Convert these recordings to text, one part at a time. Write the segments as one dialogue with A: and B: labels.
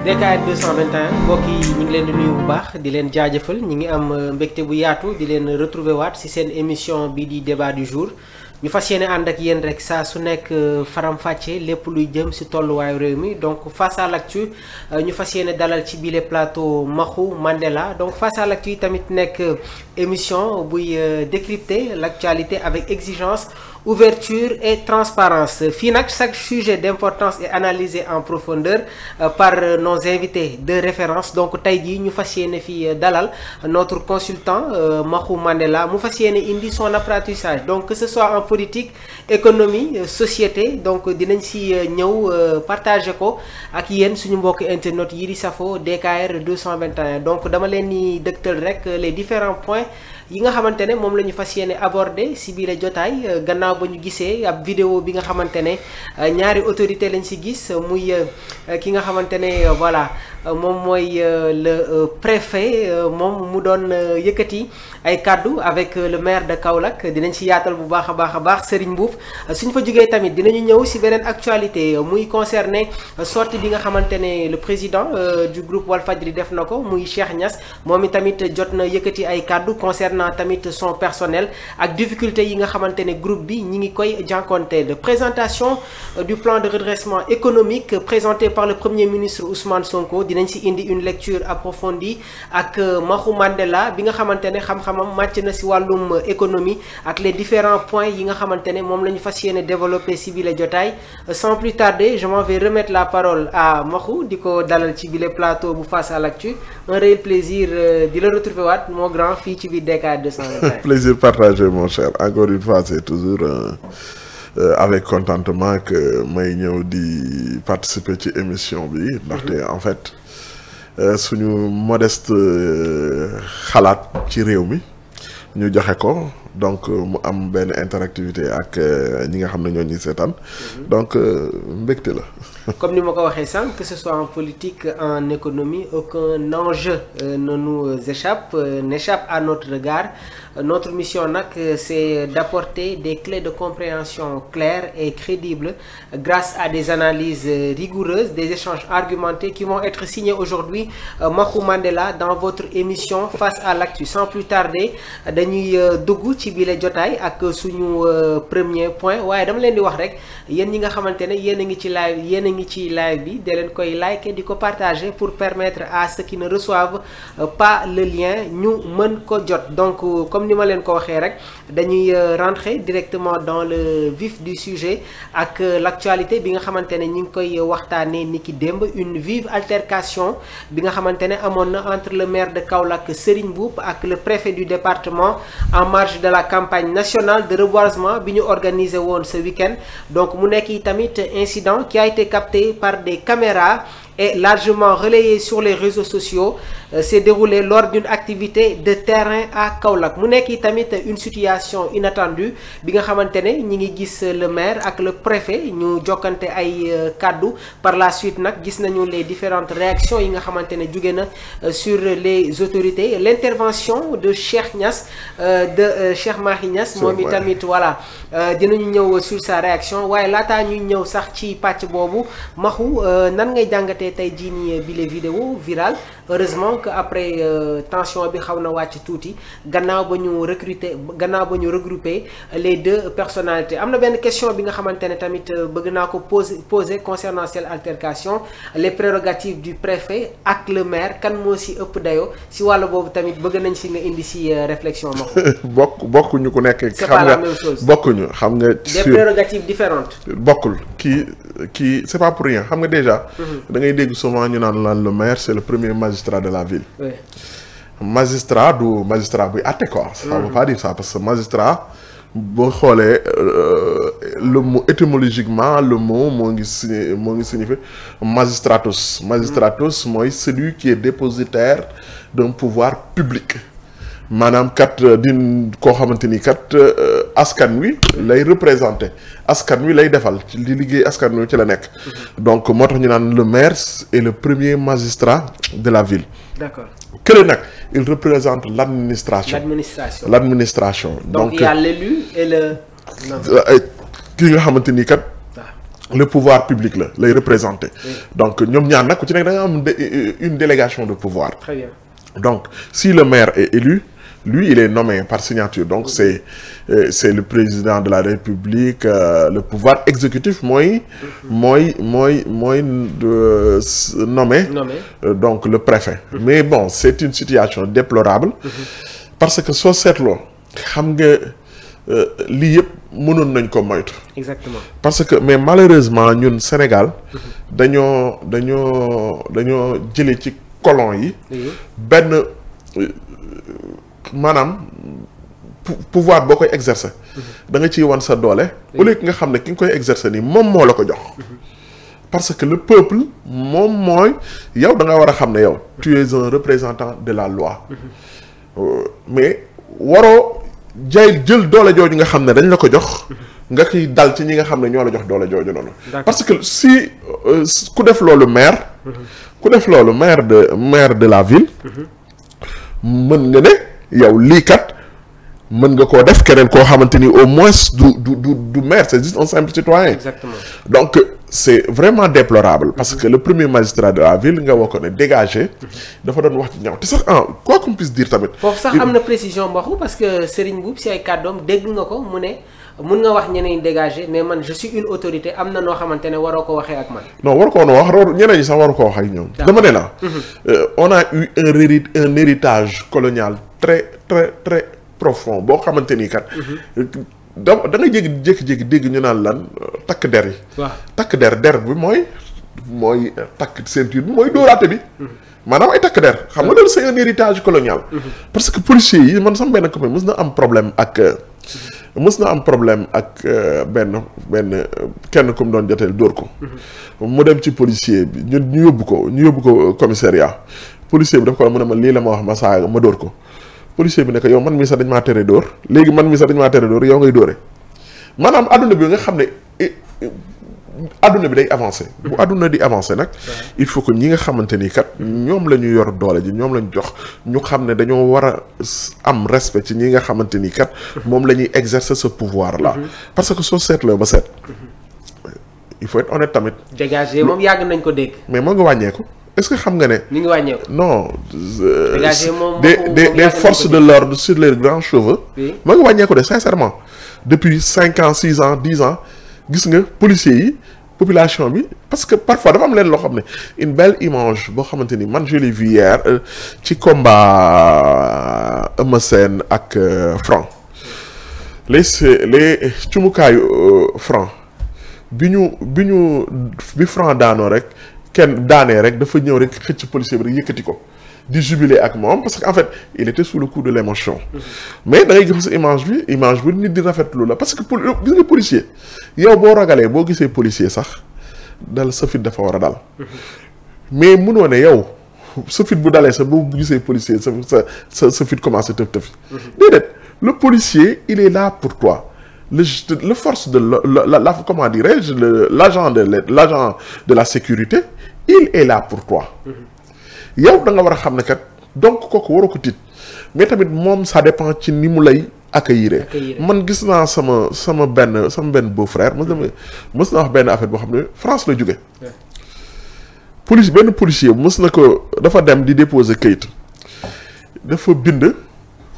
A: DKR 221 mbokk yi ñu ngi leen di nuyu bu baax di leen jaajëfal ñi ngi am mbégte bu yaatu di leen retrouver waat ci seen émission bi di débat du jour ñu fas yéene ànd ak yéen rek saa su nekk faram-fàcce lépp luy jëm ci tolluwaayu réew mi donc face à l'actu ñu fas yéene dalal ci bile plateau Maxu Mandela donc face à l'actu tamit nekk émission buy décrypter l'actualité avec exigence ouverture et transparence fii nag chaque sujet d'importance est analysé en profondeur par nos invités de référence donc tey jii ñu fas yéene fii dalal notre consultant Maxu Mandela mu fas yéene indi son apprentissage donc que ce soit en politique économie société donc dinañ si ñëw partager ko ak yéen suñu mbokk internautes yi di safo DKR 221 donc dama leen di dëgtal rek les différents points yi nga xamante ne moom la ñu fas yéene aborder si biir jotaay gannaaw ba ñu gisee ab vidéo bi nga xamante ne ñaari autorité lañ si gis muy ki nga xamante ne voilà moom mooy le préfet moom mu doon yëkkati ay kaddu avec le maire de Kaolack dinañ si yaatal bu baax a baax Serigne Mboup suñ fa jógee tamit dinañu ñëw si beneen actualité muy concerné sortie bi nga xamante ne le président du groupe Walfadjri def na ko muy Cheikh Niass moom itamit jot na yëkkati ay kaddu concernant tamit son personnel ak difficulté yi nga xamante ne groupe bi ñi ngi koy jànkoonte de présentation du plan de redressement économique présenté par le premier ministre Ousmane Sonko dinañ si indi une lecture approfondie ak Maxu Mandela bi nga xamante ne xam-xamam màcc na si wàllum économie ak les différents points yi nga xamante ne moom la ñu fas yéene développer si bile jotaay sans plus tarder je m'en vais remettre la parole à Maxu di ko dalal ci bile plateau bu face à l'actu un réel plaisir di la retrouver waat mon grand fii ci biir DKR 221.
B: Plaisir partagé mon cher encore une fois c'est toujours avec contentement que may ñëw di participer ci émission bi ndaxte en fait suñu modeste xalaat ci réew mi ñu joxe ko donc mu am benn interactivité ak ñi nga xam ne ñoo ñuy seetaan donc mbégte la.
A: Comme ni ma ko waxee sànq que ce soit en politique en économie aucun enjeu ne nous n'échappe à notre regard notre mission nag c'est d'apporter des clés de compréhension claires et crédibles grâce à des analyses rigoureuses des échanges argumentés qui vont être signés aujourd'hui Maxu Mandela dans votre émission face à l'actu sans plus tarder dañuy dugg ci bile jotaay ak suñu premier point waaye dama leen di wax rek yéen ñi nga xamante ne yéen a ngi ci live bi da leen koy liker di ko partager pour permettre à ceux qui ne reçoivent pas le lien ñu mën ko jot donc comme ni ma leen ko waxee rek dañuy rentrer directement dans le vif du sujet ak l'actualité bi nga xamante ne ñi ngi koy waxtaanee ni ki démb une vive altercation bi nga xamante ne amoon na entre le maire de Kaolack Serigne Mboup ak le préfet du département en marge de la campagne nationale de reboisement bi ñu organisé woon ce week-end donc mu nekk tamit incident qui a été capté par des caméras et largement relayé sur les réseaux sociaux s'est déroulé lors d'une activité de terrain à Kaolack mu nekk tamit une situation inattendue bi nga xamante ne ñi ngi gis le maire ak le préfet ñu jokkante ay kaddu par la suite nag gis nañu les différentes réactions yi nga xamante ne jóge na sur les autorités l'intervention de Cheikh Niass de Cheikh Mahi Niass moom i tamit voilà dinañu ñëw sur sa réaction waaye laataa ñuy ñëw sax ci pàcc boobu Maxu nan ngay jàngatee tey jii nii bile vidéo virale heureusement que après tension bi xaw na wàcc tuuti gannaaw ba ñu regrouper les deux personnalités am na benn question bi nga xamante ne tamit bëgg naa ko poser concernant cette altercation les prérogatives du préfet ak le maire kan moo si ëpp dayoo si wàllu boobu tamit bëgg nañ si nga indi si réflexion ma ko
B: bokkuñu ku nekk
A: c'est pas la même chose
B: bokkuñu xam nga
A: des prérogatives différentes
B: bokkul kii c'est pas pour rien xam nga déjà da ngay dégg souvent ñu naan laan le maire c'est le premier magistrat de la ville
A: oui.
B: magistrat du magistrat buy àtte quoi ça veut pas dire ça parce que magistrat boo xoolee le mot étymologiquement le mot moo ngi signifier magistratus mooy celui qui est dépositaire d'un pouvoir public maanaam kat din koo xamante ni kat askan wi lay représenter askan wi lay defal ci li liggéey askan wi ci la nekk donc moo tax ñu naan le maire est le premier magistrat de la ville.
A: D'accord.
B: Kële nag il représente l'administration.
A: Donc il y a l'élu et le.
B: ki nga xamante ni kat le pouvoir public la lay représenter. Donc ñoom ñaar nag ku ci nekk da nga am une délégation de pouvoir.
A: Très bien. Donc
B: si le maire est élu, lui il est nommé par signature, donc c'est le président de la République, le pouvoir exécutif mooy nommé donc le préfet. Mais bon, c'est une situation déplorable parce que soo seetloo xam nga lii yëpp mënoon nañ ko moytu.
A: Exactement. Parce
B: que mais malheureusement ñun Sénégal dañoo jëlee ci colon yi benn maanaam pouvoir boo koy exercer da nga ciy wan sa doole au lieu que nga xam ne ki nga koy exercer nii moom moo la ko jox parce que le peuple moom mooy yow da nga war a xam ne yow tu es un représentant de la loi mais waroo jël doole jooju nga xam ne dañ la ko jox nga kiy dal ci ñi nga xam ne ñoo la jox doole jooju noonu parce que si ku def loolu maire de la ville mën nga ne yow lii kat mën nga koo def keneen koo xamante ni au moins du maire c'est juste un simple citoyen.
A: Exactement.
B: Donc c'est vraiment déplorable parce que le premier magistrat de la ville nga woo ko ne dégagé dafa doon wax ci ñaaw te sax quoi qu'on puisse dire tamit.
A: foofu sax am na précision mboqu parce que Serigne Mboup si ay kàddoom dégg nga ko mu ne mun nga wax ñeneen dégagé mais man je suis une autorité am na noo xamante ne waroo ko waxee ak man.
B: non waru ko woon wax ñeneen ñi sax waru ko wax ak ñoom. dama ne la. On a eu un héritage colonial très très très profond boo xamante ni kat. da nga jékki-jékki dégg ñu naan lan takk der yi.
A: waaw
B: takk der bi mooy takk ceinture bi mooy dóoraate bi. maanaam ay takk der xam nga loolu c'est un héritage colonial. parce que policiers yi man sama benn copain mës na am problème ak benn kenn ku mu doon joteel dóor ko. mu dem ci policier bi ñu yóbbu ko commissariat policier bi daf ko mu ne ma lii la ma wax ma saaga ma dóor ko. policier bi ne ko yow man mii sax dañ maa tere dóor léegi man mii sax dañ maa tere dóor yow ngay dóore maanaam adduna bi nga xam ne adduna bi day avancer. bu adduna di avancer nag. il faut que ñi nga xamante ni kat ñoom la ñu yor doole ji ñoom la ñu jox ñu xam ne dañoo war a am respect ci ñi nga xamante ni kat moom la ñuy exercer ce pouvoir là. parce que soo seetloo ba seet. il faut être honnête tamit.
A: dégagé moom yàgg nañ ko dégg.
B: mais moo nga wàññeeku. est-ce que xam nga ne.
A: mi ngi wàññeeku.
B: non.
A: des
B: forces de l'ordre sur les grands cheveux. moo ngi wàññeeku de sincèrement. depuis 5 ans 6 ans 10 ans gis nga policiers yi population bi parce que parfois dafa am leen loo xam ne une belle image boo xamante ni man je l'ai vu hier ci combat Eumeu Sène ak Franc les cumukaayu Franc bi Franc daanoo rek. kenn daanee rek dafa ñëw rek xëcc policier bi rek yëkkati ko di jubiler ak moom parce que en fait il était sous le coup de l'émotion mais da ngay gis image bi nit di rafetlu la parce que gis nga policier yow boo ragalee boo gisee policier sax dal sa fit dafa war a dal mais munoo ne yow sa fit bu dalee sax boo gisee policier sa fit commencé tëf déedéet le policier il est là pour toi le force de la comment dirais-je l'agent de la sécurité il est là pour toi yow da nga war a xam ne kat donc kooku waroo ko tiit mais tamit moom ça dépend ci ni mu lay accueillir man gis naa sama benn beau-frère mës na wax benn affaire boo xam ne France la jóge benn policier mës na ko dafa dem di déposer kayit dafa bind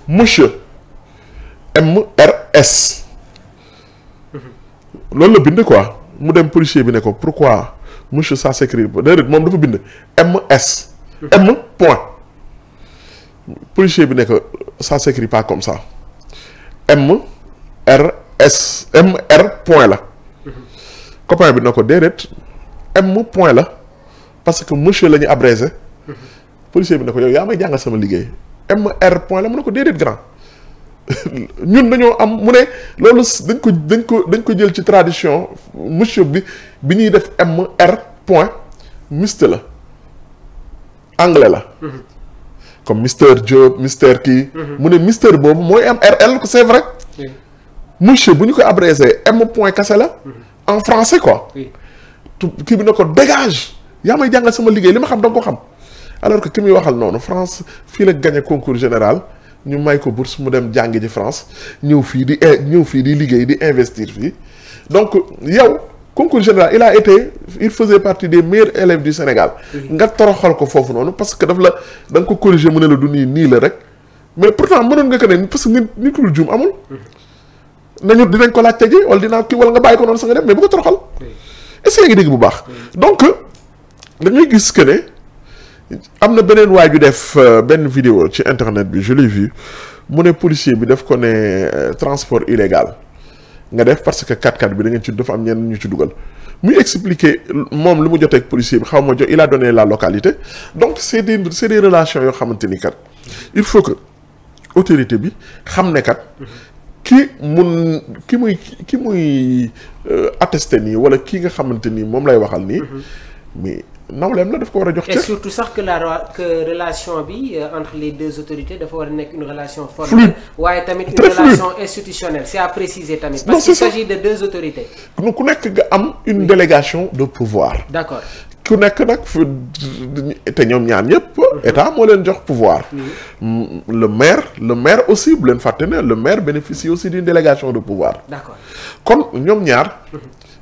B: monsieur MRS loolu la bind quoi mu dem policier bi ne ko pourquoi monsieur ça s'écrit déedéet moom dafa bind MS M point policier bi ne ko ça s'écrit pas comme ça MR point la copain bi ne ko déedéet M point la parce que monsieur la ñu abrégé policier bi ne ko yow yaa may jàngal sama liggéey MR point la mu ne ko déedéet grand ñun dañoo am mu ne loolu dañ ko jël ci tradition monsieur bi ñuy def MR point mister la anglais la comme Mister Diop Mister kii mu ne Mister boobu mooy MRL c'est vrai monsieur bu ñu ko abrégé M point kase la en français quoi kii bi ne ko dégage yaa may jàngal sama liggéey li ma xam danga ko xam alors que ki muy waxal noonu France fii la gagné concours général ñu may ko bourse mu dem jàngi ji France ñëw fii di liggéey di investir fii donc yow concours général il faisait partie des meilleurs élèves du Sénégal. nga toroxal ko foofu noonu parce que da nga ko corriger mu ne la du nii la rek mais pourtant mënoon nga ko ne parce que nit ku dul juum amul. nañu dinañ ko laaj tege wala dinaa kii wala nga bàyyi ko noonu sax nga dem mais bu ko toroxal. est-ce que ngi dégg bu baax. donc da ngay gis que ne am na beneen waay ju def benn vidéo ci internet bi je l'ai vu mu ne policier bi daf ko ne transport illégal nga def parce que 4x4 bi da ngeen ci dafa am ñenn ñu ci dugal muy expliquer moom li mu jotee ak policier bi xaw ma jot il a donné la localité donc c'est des relations yoo xamante ni kat il faut que autorité bi xam ne kat. ki muy attesté nii wala kii nga xamante nii moom lay waxal nii mais nawleem la daf ko war a jox
A: et surtout sax que relation bi entre les deux autorités dafa war a nekk une relation formelle waaye tamit une relation institutionnelle c'est à préciser tamit parce qu'il s'agit de deux autorités
B: ku nekk nga am une délégation de pouvoir
A: d'accord
B: ku nekk nag te ñoom ñaar ñëpp état moo leen jox pouvoir le maire aussi bu leen fàtte ne le maire bénéficie aussi d'une délégation de pouvoir
A: d'accord
B: kon ñoom ñaar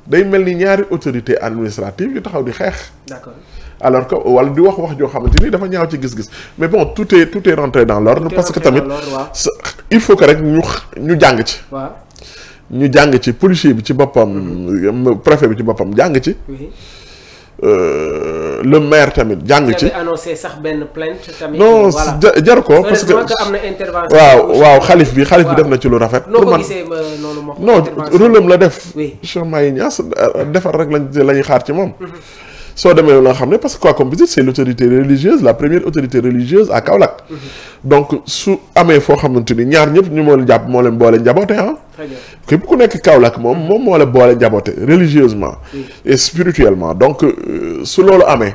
B: day mel ni ñaari autorité administrative yu taxaw di xeex
A: d'accord
B: alors que wala di wax joo xamante ni dafa ñaaw ci gis-gis mais bon tout est rentré dans l'ordre parce que tamit il faut que rek ñu jàng ci ñu jàng ci policier bi ci boppam préfet bi ci boppam jàng ci le maire tamit jàng ci.
A: annoncé sax benn plainte tamit.
B: non jar ko parce que
A: am na intervention.
B: waaw xalif bi def na ci lu rafet. pour man non rôle am la def. Cheikh Mahi Niass defar rek la ñuy xaar ci moom. soo demee la nga xam ne parce que quoi comme visite c'est l'autorité religieuse la première autorité religieuse à Kaolack. donc su amee foo xamante ni ñaar ñëpp ñu moo leen jàpp moo leen boole njaboote ah. képp ku nekk Kaolack moom moo la boole njaboote religieusement. et spirituellement donc su loolu amee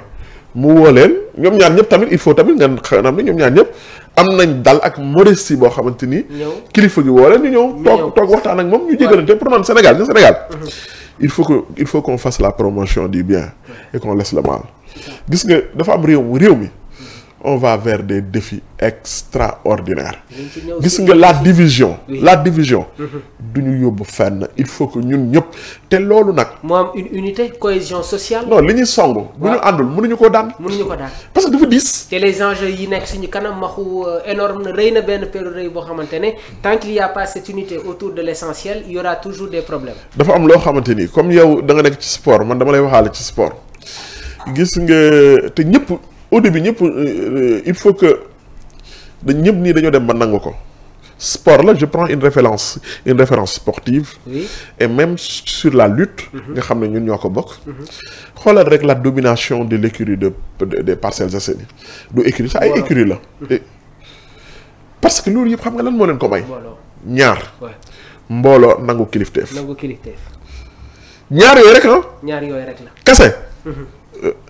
B: mu woo leen ñoom ñaar ñëpp tamit il faut tamit ngeen xam ne ñoom ñaar ñëpp am nañ dal ak modestie boo xamante ni. kilifa gi woo leen ñu ñëw toog waxtaan ak moom ñu jégalante pour noonu Sénégal. il faut qu'on fasse la promotion du bien et qu'on laisse le mal gis nga dafa am réew mi on va vers des défis extraordinaires gis nga la division du ñu yóbbu fenn il faut que ñun ñëpp te loolu nag
A: moo am une unité cohésion sociale
B: non li ñuy songu bu ñu àndul mënuñu ko daan parce que dafa diis
A: te les enjeux yi nekk suñu kanam maxu énorme na rëy na benn période rëy boo xamante ne tant qu'il y a pas cette unité autour de l'essentiel il y aura toujours des problèmes dafa
B: am loo xamante ni comme yow da nga nekk ci sport man dama lay waxaale ci sport gis nga te ñëpp au début ñëpp il faut que ñëpp nii dañoo dem ba nangu ko sport là je prends une référence sportive et même sur la lutte nga xam ne ñun ñoo ko bokk xoolal rek la domination de l'écurie des Parcelles Assainies du écurie sax ay écurie la parce que loolu yëpp xam nga lan moo leen ko may ñaar mbooloo nangu kilifteef ñaar yooyu rek
A: la
B: kese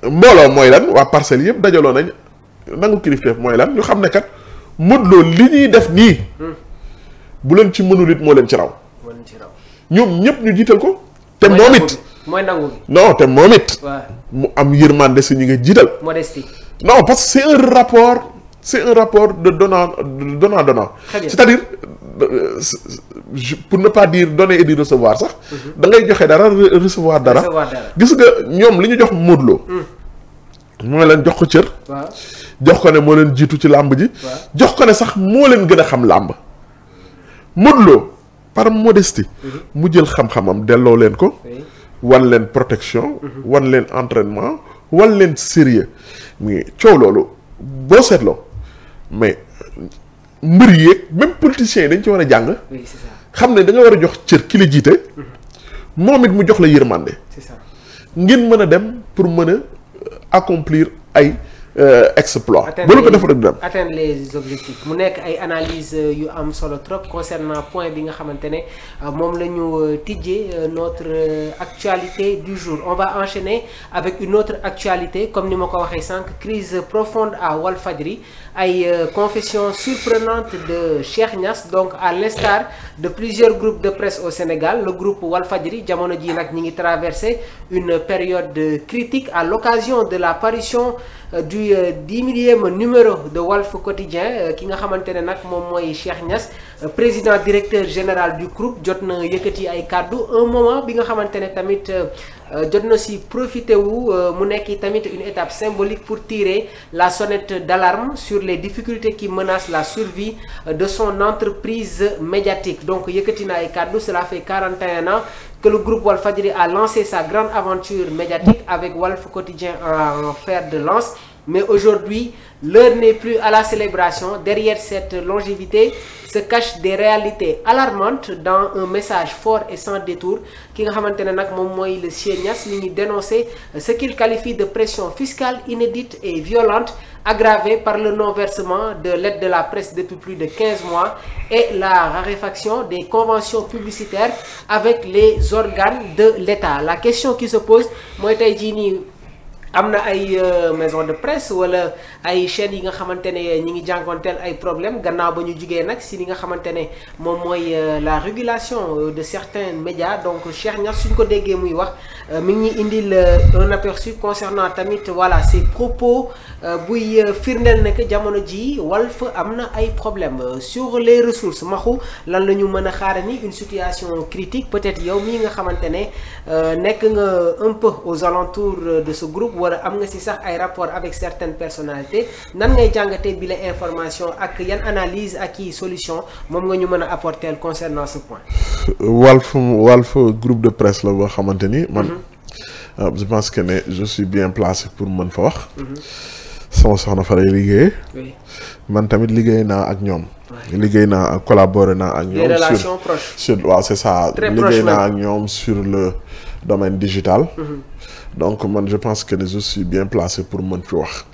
B: mbooloo mooy lan waa parcelles yëpp dajaloo nañ nangu kilifteef mooy lan ñu xam ne kat Modou Lo li ñuy def nii bu leen ci mënul it moo leen ci raw ñoom ñëpp ñu jiital ko te moom it
A: mooy nangu gi
B: non te moom it mu am yërmande si ñi nga jiital
A: modestie
B: non parce que c'est un rapport de donnant c'est-à-dire pour ne pas dire donner et dire recevoir sax da ngay joxe dara recevoir dara gis nga ñoom li ñu jox Modou Lo mooy leen jox ko cër jox ko ne moo leen jiitu ci làmb ji jox ko ne sax moo leen gën a xam làmb Modou Lo par modestie mu jël xam-xamam delloo leen ko wan leen protection wan leen entraînement wan leen sérieux mais coow loolu boo seetloo mais mbër yeeg même politiciens yi dañ ci war a jàng xam ne da nga war a jox cër ki la jiite moom it mu jox la yërmande ngeen mën a dem pour mën a accomplir ay exploit bu la ko def rek dem
A: atteindre les objectifs mu nekk ay analyse yu am solo trop concernant point bi nga xamante ne moom la ñu tijjee notre actualité du jour on va enchaîner avec une autre actualité comme ni ma ko waxee sànq crise profonde à Walfadjri ay confessions surprenantes de Cheikh Niass donc à l'instar de plusieurs groupes de presse au Sénégal le groupe Walfadjri jamono ji nag ñi ngi traversé une période critique à l'occasion de la parution du 10e numéro de Walf Quotidien ki nga xamante ne nag moom mooy Cheikh Niass président directeur général du groupe jot na yëkkati ay kàddu un moment bi nga xamante ne tamit jot na si profité wu mu nekk tamit une étape symbolique pour tirer la sonnette d'alarme sur les difficultés qui menacent la survie de son entreprise médiatique donc yëkkati na ay kàddu cela fait 41 ans que le groupe Walfadjri a lancé sa grande aventure médiatique avec Walf Quotidien en fer de lance. Mais aujourd'hui, l'heure n'est plus à la célébration. Derrière cette longévité se cachent des réalités alarmantes dans un message fort et sans détour. Ki nga xamante ne nag moom mooy le Cheikh Niass mi ngi dénoncer ce qu'il qualifie de pression fiscale inédite et violente aggravée par le non-versement de l'aide de la presse depuis plus de 15 mois et la raréfaction des conventions publicitaires avec les organes de l'État. La question qui se pose mooy tey jii nii am na ay maison de presse wala ay chaînes yi nga xamante ne ñi ngi jànkoonteel ay problème gannaaw ba ñu jugee nag si li nga xamante ne moom mooy la régulation de certains médias donc Cheikh Niass suñ ko déggee muy wax mi ngi ñuy indil un aperçu concernant tamit voilà ces propos buy firndeel ne que jamono ji Walf am na ay problème sur les ressources maxu lan la ñu mën a xaare ni une situation critique peut-être yow mii nga xamante ne nekk nga un peu aux alentours de ce groupe wala am nga ci sax ay rapport avec certaines personnalités nan ngay jàngatee bi la information ak yan analyse ak i solution moom nga ñu mën a apporter concernant ce point.
B: Walf groupe de presse la boo xamante ni man je pense que ne je suis bien placé pour mën fa wax. sama soxna fa lay liggéey. man tamit liggéey naa ak ñoom. liggéey naa collaboré naa ak ñoom.
A: des relations proches
B: sur waaw c'est ça. liggéey naa ak ñoom sur le domaine digital. donc man je pense que je suis bien placé pour mën fi wax.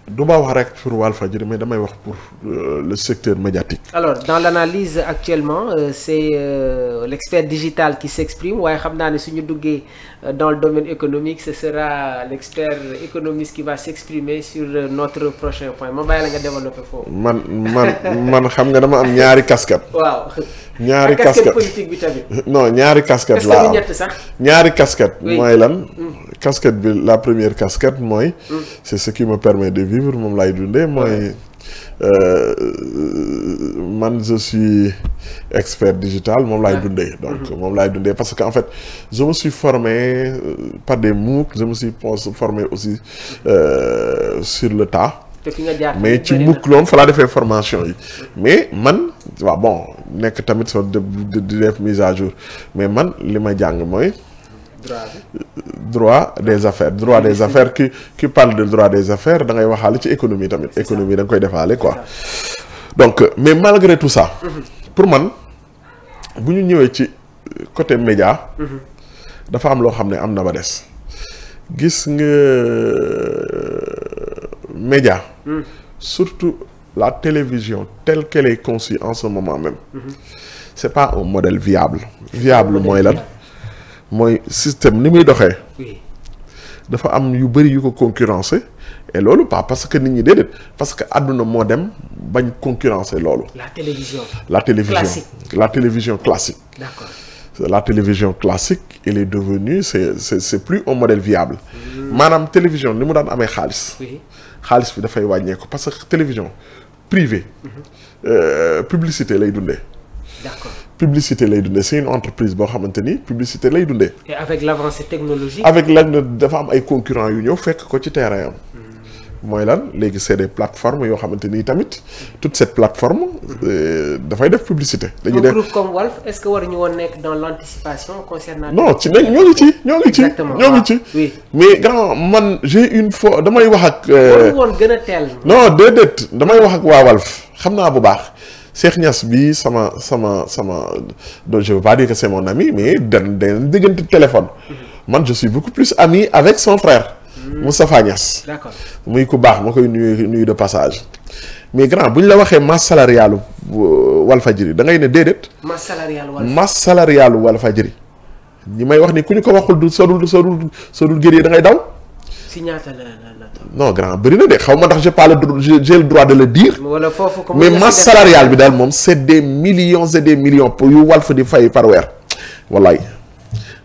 B: du ma wax rek pour Walfadjri mais damay wax pour le secteur médiatique.
A: alors dans l'analyse actuellement c'est l'expert digital qui s'exprime waaye xam naa ne suñu duggee dans le domaine économique ce sera l'expert économiste qui va s'exprimer sur notre prochain point ma bàyyi la nga développer foofu. man xam nga dama am ñaari casquette. waaw
B: ñaari casquette
A: politique bi tamit.
B: non ñaari casquette laa am
A: ñett sax.
B: ñaari casquette. mooy lan. casquette bi la première casquette mooy. c'est ce qui me permet de vivre moom laay dundee mooy man je suis expert digital moom laay dundee. donc moom laay dundee parce que en fait je me suis formé par des MOOC je me suis formé aussi sur le tas. mais ci MOOC loon fa laa defee formation yi mais man waaw bon nekk tamit soo di def mise à jour mais man li ma jàng mooy droit des affaires qui parle de droit des affaires da ngay waxaale ci économie tamit économie da nga koy defaale quoi donc mais malgré tout ça pour man bu ñu ñëwee ci côté média dafa am loo xam ne am na ba des gis nga média surtout la télévision telle qu'elle est conçue en ce moment même c'est pas un modèle viable mooy lan mooy système ni muy doxee dafa am yu bëri yu ko concurrencer et loolu pas parce que nit ñi déedéet parce que àdduna moo dem bañ concurrencer loolu. la télévision classique. D'accord. La télévision classique il est devenu c'est plus un modèle viable. maanaam télévision ni mu daan amee xaalis. xaalis bi dafay wàññeeku parce que télévision privée. publicité lay dundee. D'accord. publicité lay dundee c'est une entreprise boo xamante ni publicité lay dundee.
A: et avec l'avancée technologique.
B: avec dafa am ay concurrents yu ñëw fekk ko ci terrain am. mooy lan léegi c'est des plateformes yoo xamante ni tamit toute cette plateforme dafay def publicité. dañuy def
A: groupe comme Walf est-ce que waruñu woon nekk dans l'anticipation concernant.
B: non ci nag ñoo ngi ci. oui mais grand man j'ai une fois damay wax ak.
A: waruñu woon gën a teel.
B: non déedéet damay wax ak waa Walf xam naa bu baax. Cheikh Niass bi sama donc je veux pas dire que c'est mon ami mais dañ diggante téléphone. man je suis beaucoup plus ami avec son frère. Moustapha Niass. D'accord. muy ku baax ma koy nuyu de passage. mais grand bu ñu la waxee masse salariale Walfadjri da ngay ne déedéet. masse salariale Walfadjri ñi may wax ni ku ñu ko waxul du sodul gër da ngay daw.
A: si ñaata la
B: non grand bëri na de xaw ma ndax j'ai le droit de le dire.
A: wala foofu
B: mais masse salariale bi daal moom c'est des millions et des millions pour yu Walf di fay par weer. wallaay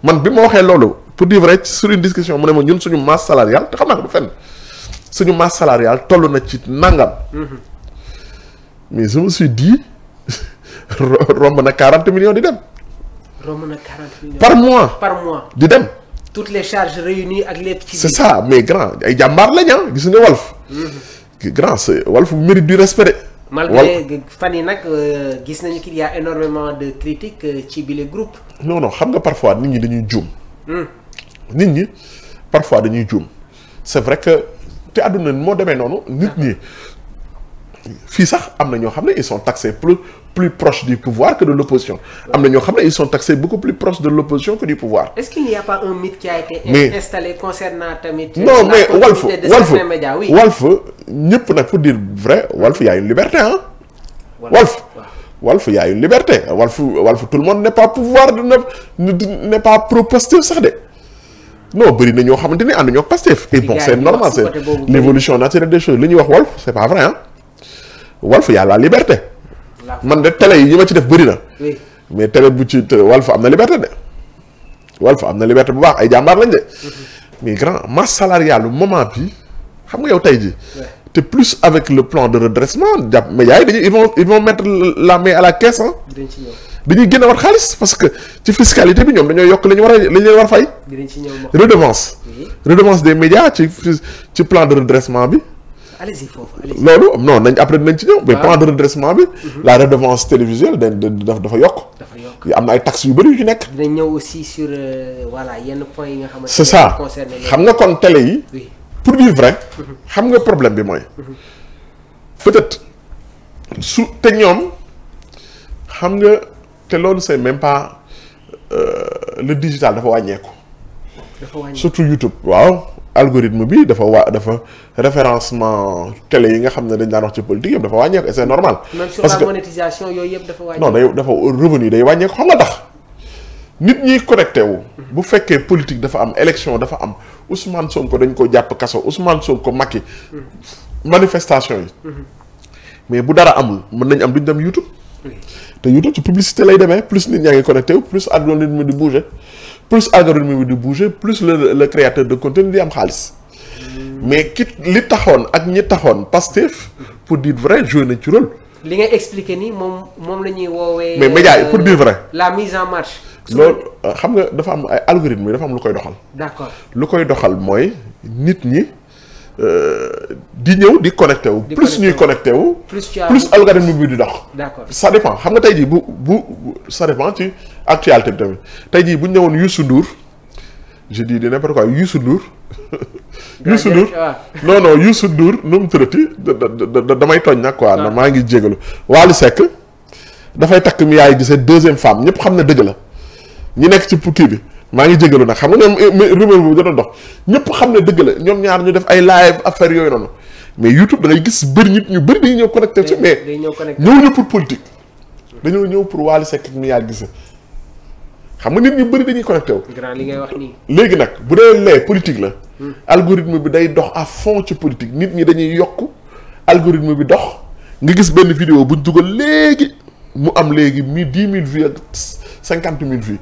B: man bi ma waxee loolu pour dire vrai sur une discussion mu ne ma ñun suñu masse salariale te xam naa ko du fenn suñu masse salariale toll na ci nangam. mais je me suis dit romb na 40 millions di dem.
A: romb na 40 millions
B: par mois.
A: par mois
B: di dem.
A: toutes les charges réunies ak lépp ci.
B: c'est ça mais grand ay jàmbaar lañ ah gis nga Walf. grand c'est Walf mérite du respect.
A: malgré fan yi nag gis nañu qu'il y a énormément de critiques ci bile groupe.
B: non non xam nga parfois nit ñi dañuy juum. nit ñi parfois dañuy juum c'est vrai que te àdduna moo demee noonu. nit ñi fii sax am na ñoo xam ne ils sont taxés plus proches du pouvoir que de l'opposition. am na ñoo xam ne ils sont taxés beaucoup plus proches de l'opposition que du pouvoir.
A: Est-ce qu'il n'y a pas un mythe qui a été installé concernant tamit.
B: non mais Walf
A: oui.
B: ñëpp nag pour dire vrai Walf y a une liberté ah. Walf y a une liberté Walf tout le monde n'est pas pouvoir n'est pas pro-Pastef sax de. non bëri na ñoo xamante ni ànd ñoo Pastef. et bon c'est normal c'est l'évolution naturelle des choses li ñuy wax Walf c'est pas vrai ah. Walf y a la liberté. man de télé yi ma ci def bëri na. mais télé bu ci Walf am na liberté de. Walf am na liberté bu baax ay jàmbaar lañ de. mais grand masse salariale lu moment bi xam nga yow tey ji te plus avec le plan de redressement jàpp médias yi dañuy ils vont mettre la main à la caisse ah. dañuy génne war xaalis parce que ci fiscalité bi ñoom dañoo yokk li ñu war a fay. redevance des médias ci plan de redressement bi.
A: allez-y foofu allez-y.
B: loolu non nañ après nañ ci ñëw. mais plan de redressement bi. la redevance télévisuelle dafa yokk. am na ay taxes yu bëri yu ci nekk.
A: dinañ ñëw aussi sur voilà yenn points yi nga xamante ne.
B: c'est ça xam nga kon télé yi. pour dire vrai. xam nga problème bi mooy. peut-être te ñoom xam nga te loolu c'est même pas le digital dafa wàññeeku. surtout YouTube waaw. algorithme bi dafa référencement télé yi nga xam ne dañ daan wax ci politique yëpp dafa wàññeeku et c'est normal.
A: même sur la monétisation yooyu yëpp dafa wàññeeku.
B: non dafa revenu day wàññeeku xam nga tax nit ñi connecté wu. bu fekkee politique dafa am élection dafa am Ousmane Sonko dañ ko jàpp kaso Ousmane Sonko Macky manifestation yi. mais bu dara amul mën nañ am duñ dem YouTube. te YouTube ci publicité lay demee plus nit ñaa ngi connecté wu plus algorithme di bouger. plus algorithme bi di bouger plus le créateur de contenu di am xaalis mais li taxoon ak ñi taxoon Pastef pour dire vrai joué na ci rôle.
A: li ngay expliquer ni moom la ñuy woowee.
B: mais médias yi pour dire vrai.
A: la mise en marche.
B: loolu xam nga dafa am ay algorithme yi dafa am lu koy doxal.
A: d'accord
B: lu koy doxal mooy nit ñi di ñëw di connecté wu. plus ñuy connecté wu. plus algorithme bi di dox.
A: d'accord ça
B: dépend xam nga tey jii bu ça dépend ci actualité bi tamit tey jii bu ñu ñëwoon Youssou Ndour je dis de n'importe quoi Youssou Ndour. Youssou Ndour non Youssou Ndour nu mu tërati damay tooñ nag quoi. maa ngi jégalu Wally Seck dafay takk mi yaay gisee deuxième femme ñëpp xam ne dëgg la ñi nekk ci kii bi. maa ngi jégalu nag xam nga ñoom rumeur boobu doon dox ñëpp xam ne dëgg la ñoom ñaar ñu def ay live affaire yooyu noonu mais YouTube da ngay gis bëri nit ñu bëri dañuy ñëw connecté ci mais ñëw pour politique dañoo ñëw pour Wally Seck ak mi yaa gise xam nga nit ñu bëri dañuy connecté wu.
A: li ngay wax nii.
B: léegi nag bu dee lee politique la. algorithme bi day dox à fond ci politique nit ñi dañuy yokk algorithme bi dox nga gis benn vidéo buñ dugal léegi mu am léegi 10 000 vues ak 50 000 vues.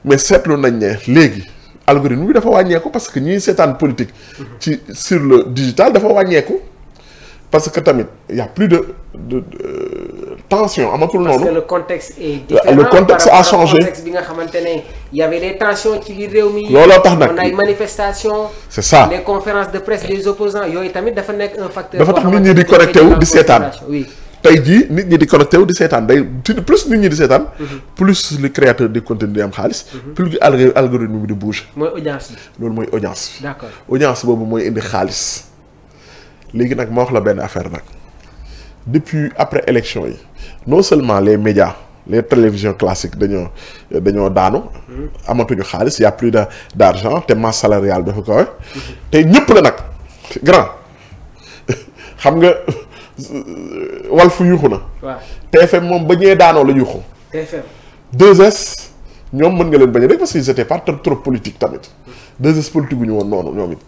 B: mais seetlu nañ ne léegi algorithme bi dafa wàññeeku parce que ñiy seetaan politique ci sur le digital dafa wàññeeku parce que tamit y a plus de tension amatul noonu.
A: parce que le contexte est différent.
B: le contexte a changé
A: contexte bi nga xamante ne y avait des tensions ci biir réew mi.
B: looloo tax nag
A: on a ay manifestations.
B: c'est ça
A: les conférences de presse des opposants yooyu tamit dafa nekk un facteur.
B: dafa tax nit ñi di connecté wu di seetaan.
A: oui.
B: tey jii nit ñi di connecté wu di seetaan day plus nit ñi di seetaan. plus le créateur de contenu di am xaalis. plus algorithme bi di bouger.
A: mooy audience bi.
B: loolu mooy audience bi.
A: d'accord
B: audience boobu mooy indi xaalis. léegi nag ma wax la benn affaire nag depuis après élection yi non seulement les médias les télévisions classiques dañoo daanu. amatuñu xaalis y a plus d'argent te masse salariale dafa kawe. te ñëpp la nag grand xam nga. Walf yuuxu na.
A: waaw
B: TFM moom ba ñee daanoo la yuuxu.
A: TFM
B: 2S ñoom mën nga leen bañ a rek parce qu'ils étaient pas trop politique tamit 2S politique gu ñu woon noonu ñoom it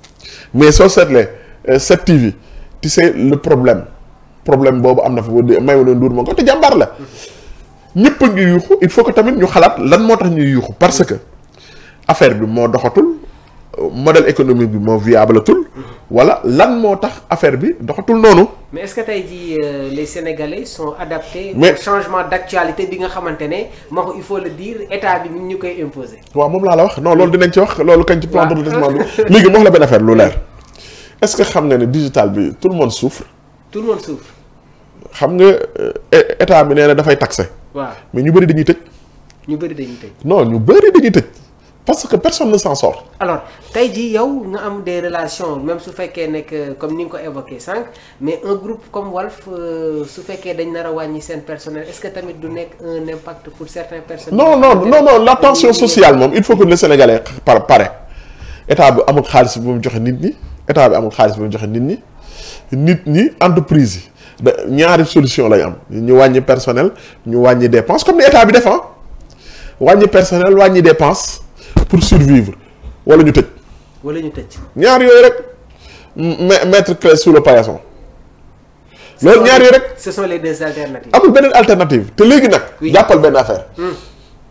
B: mais soo seetlee 7TV tu sais le problème boobu am na fa ba Maïmouna Ndour moom ko te jàmbaar la ñëpp a ngi yuuxu il faut que tamit ñu xalaat lan moo tax ñuy yuuxu parce que affaire bi moo doxatul modèle économique bi moo viable tul wala lan moo tax affaire bi doxatul noonu.
A: mais est-ce que tey jii les Sénégalais sont adaptés
B: mais
A: au changement d'actualité bi nga xamante ne moo il faut le dire état bi ñu koy imposer.
B: waaw moom laa la wax non loolu dinañ ci wax loolu kañ ci plan de redressement bi léegi moo wax la benn affaire lu leer est-ce que xam nga ne digital bi tout le monde souffre.
A: tout le monde souffre.
B: xam nga état bi nee na dafay taxer.
A: waaw
B: mais ñu bëri dañuy tëj.
A: ñu bëri dañuy tëj.
B: non ñu bëri dañuy tëj parce que personne ne s'en sort.
A: alors tey jii yow nga am des relations même su fekkee nekk comme ni nga ko évoqué sànq mais un groupe comme Walf su fekkee dañ nar a wàññi seen personnel est-ce que tamit du nekk un impact pour certaines personnes.
B: non la tension sociale moom il faut que le Sénégalais pare état bi amul xaalis bi mu joxe nit ñi état bi amul xaalis bi mu joxe nit ñi entreprise yi ñaari solution lay am ñu wàññi personnel ñu wàññi dépense comme ni état bi def wàññi personnel wàññi dépense pour survivre wala ñu tëj. ñaar yooyu rek mettre clé sous le paillasson. loolu ñaar yooyu rek.
A: ce sont les deux alternatives.
B: amul beneen alternative te léegi nag. jàppal benn affaire.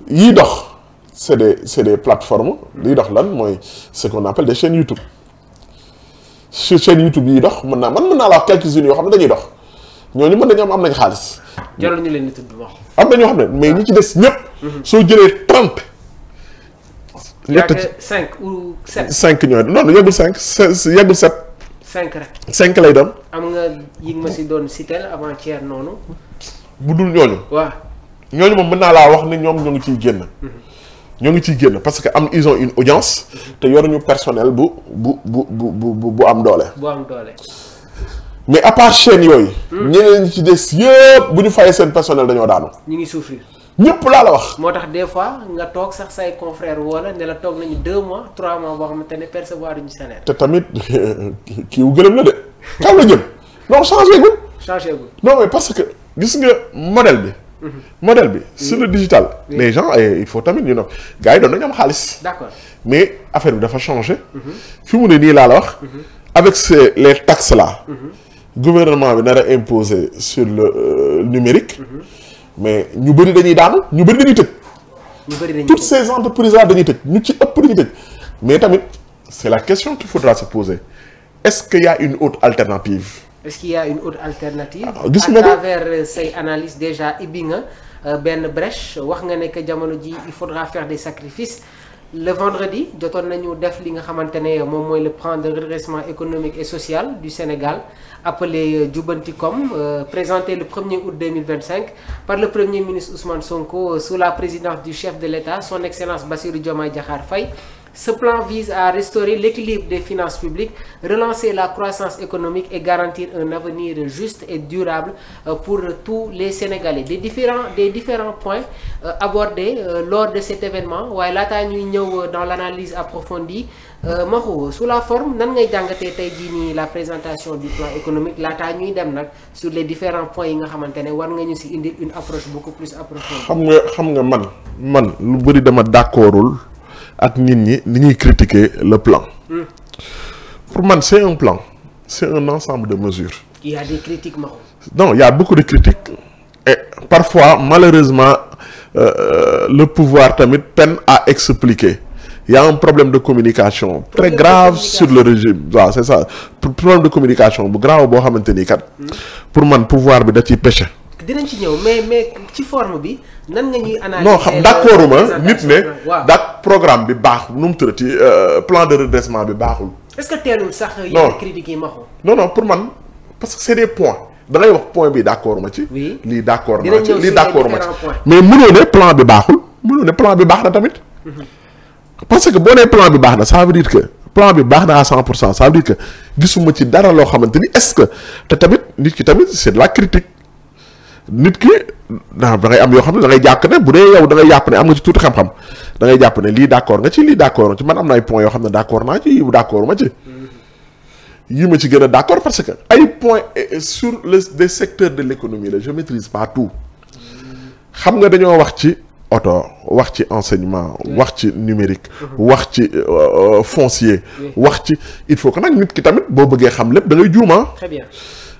B: yii dox c'est des plateformes. liy dox lan mooy ce qu'on appelle des chaînes YouTube. chaîne YouTube yii dox mën naa la wax quelques-unes yoo xam ne dañuy dox ñooñu mën nañu am nañ xaalis.
A: jarul ñu leen di tudd wax.
B: am na ñoo xam ne mais ñi ci des ñëpp. soo jëlee 30.
A: ñett 5 ou 7.
B: 5 ñooy non yeggul 5 yeggul 7.
A: 5 rek.
B: 5 lay doon.
A: am nga yi ma si doon citer avant-hier noonu.
B: bu dul ñooñu.
A: waaw
B: ñooñu moom mën naa laa wax ne ñoom ñoo ngi ciy génn. ñoo ngi ciy génn parce que ils ont une audience. te yoruñu personnel bu am doole.
A: bu am doole.
B: mais à part chaîne yooyu. ñeneen ñi ci des yëpp bu ñu fayee seen personnel dañoo daanu.
A: ñu ngi souffrir.
B: ñëpp laa la wax.
A: moo tax des fois nga toog sax say confrères wala ne la toog nañu 2 mois 3 mois boo xamante ne percevoir duñu salaire.
B: te tamit kii wu gërëm la de. kaw la jëm non changé gul.
A: changé gul
B: non mais parce que gis nga modèle bi. modèle bi sur le digital. les gens il faut tamit ñu ne gars yi doon nañu am xaalis.
A: d'accord
B: mais affaire bi dafa changé. fi mu ne nii laa la wax. avec les taxes là. gouvernement bi nar a imposer sur le numérique. mais ñu bëri dañuy daanu ñu bëri dañuy tëj.
A: ñu bëri dañuy tëj
B: toutes ces entreprises là dañuy tëj ñu ci ëpp dañuy tëj mais tamit c'est la question qu'il faudra se poser est-ce qu'il y a une autre alternative.
A: est-ce qu'il y a une autre alternative.
B: gis
A: à
B: nga
A: travers say analyses déjà ibbi nga benn brèche wax nga ne que jamono ji il faudra faire des sacrifices. le vendredi jotoon nañu def li nga xamante ne moom mooy le plan de redressement économique et social du Sénégal appelé Jubbantikom présenté le 1er août 2025 par le Premier ministre Ousmane Sonko sous la présidence du chef de l'État son excellence Bassirou Diomaye Diakhar Faye. Ce plan vise à restaurer l'équilibre des finances publiques, relancer la croissance économique et garantir un avenir juste et durable pour tous les Sénégalais. Des différents points abordés lors de cet événement waaye laataa ñuy ñëw dans l'analyse approfondie Maxu sous la forme nan ngay jàngatee tey jii nii la présentation du plan économique laataa ñuy dem nag sur les différents points yi nga xamante ne war nga ñu ci indil une approche beaucoup plus approfondie.
B: xam nga man lu bëri dama d'accordul ak nit ñi ni ñuy critiquer le plan. Pour man c'est un plan c'est un ensemble de mesures.
A: Il y a des critiques Maxu.
B: Non, il y a beaucoup de critiques et parfois malheureusement le pouvoir tamit peine à expliquer. Il y a un problème de communication très grave sur le régime. Waaw c'est ça problème de communication bu grave boo xamante ni kat. Pour man pouvoir bi da ciy péché.
A: dinañ ci ñëw mais ci forme bi nan nga ñuy analyser.
B: non xam d'accorduma nit ne dak programme bi baax nu mu tërati plan de redressement bi baaxul.
A: est-ce que teelul sax yenn critiques yi Maxu.
B: non pour man parce que c'est des points da ngay wax point bi d'accord ma ci.
A: oui
B: lii d'accord naa ci lii d'accord ma ci
A: points.
B: mais mënoo ne plan bi baaxul mënoo ne plan bi baax na tamit. parce que boo nee plan bi baax na ça veut dire que plan bi baax na à 100% ça veut dire que gisuma ci dara loo xamante ni est-ce que te tamit nit ki tamit c'est de la critique. nit ki da ngay am yoo xam ne da ngay jàpp ne bu dee yow da ngay jàpp ne am nga ci tuuti xam-xam da ngay jàpp ne lii d'accord nga ci lii d'accord nga ci man am na ay points yoo xam ne d'accord naa ci yi d'accord ma ci yi ma ci gën a d'accord parce que ay points sur des secteurs de l'économie là je maîtrise pas tout xam nga dañoo wax ci auto wax ci enseignement wax ci numérique wax ci foncier wax ci il faut que nag nit ki tamit boo bëggee xam lépp da ngay juuma.
A: Très bien.